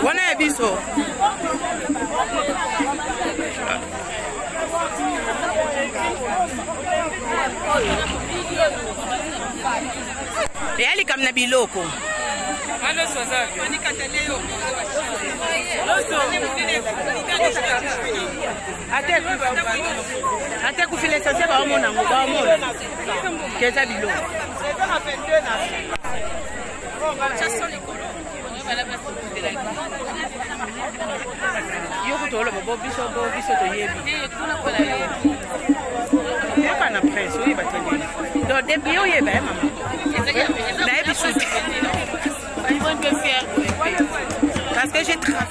Wana ya biso. Yali kamna biloko. Ano sozabe. Ate kufile sase ba omona ngo ba omona. Keza biloko. Yo kutolo bo biso to yebi. Ya kana presse oui bateli. Do depuis yo yeba mama. Na yebi suti.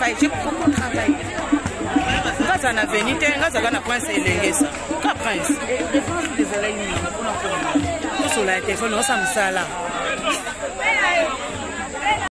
travail, j'ai beaucoup travaillé. Quand on a venu, quand on a prince et ça. Quand prince. Tout sur la téléphone, on s'en ça là.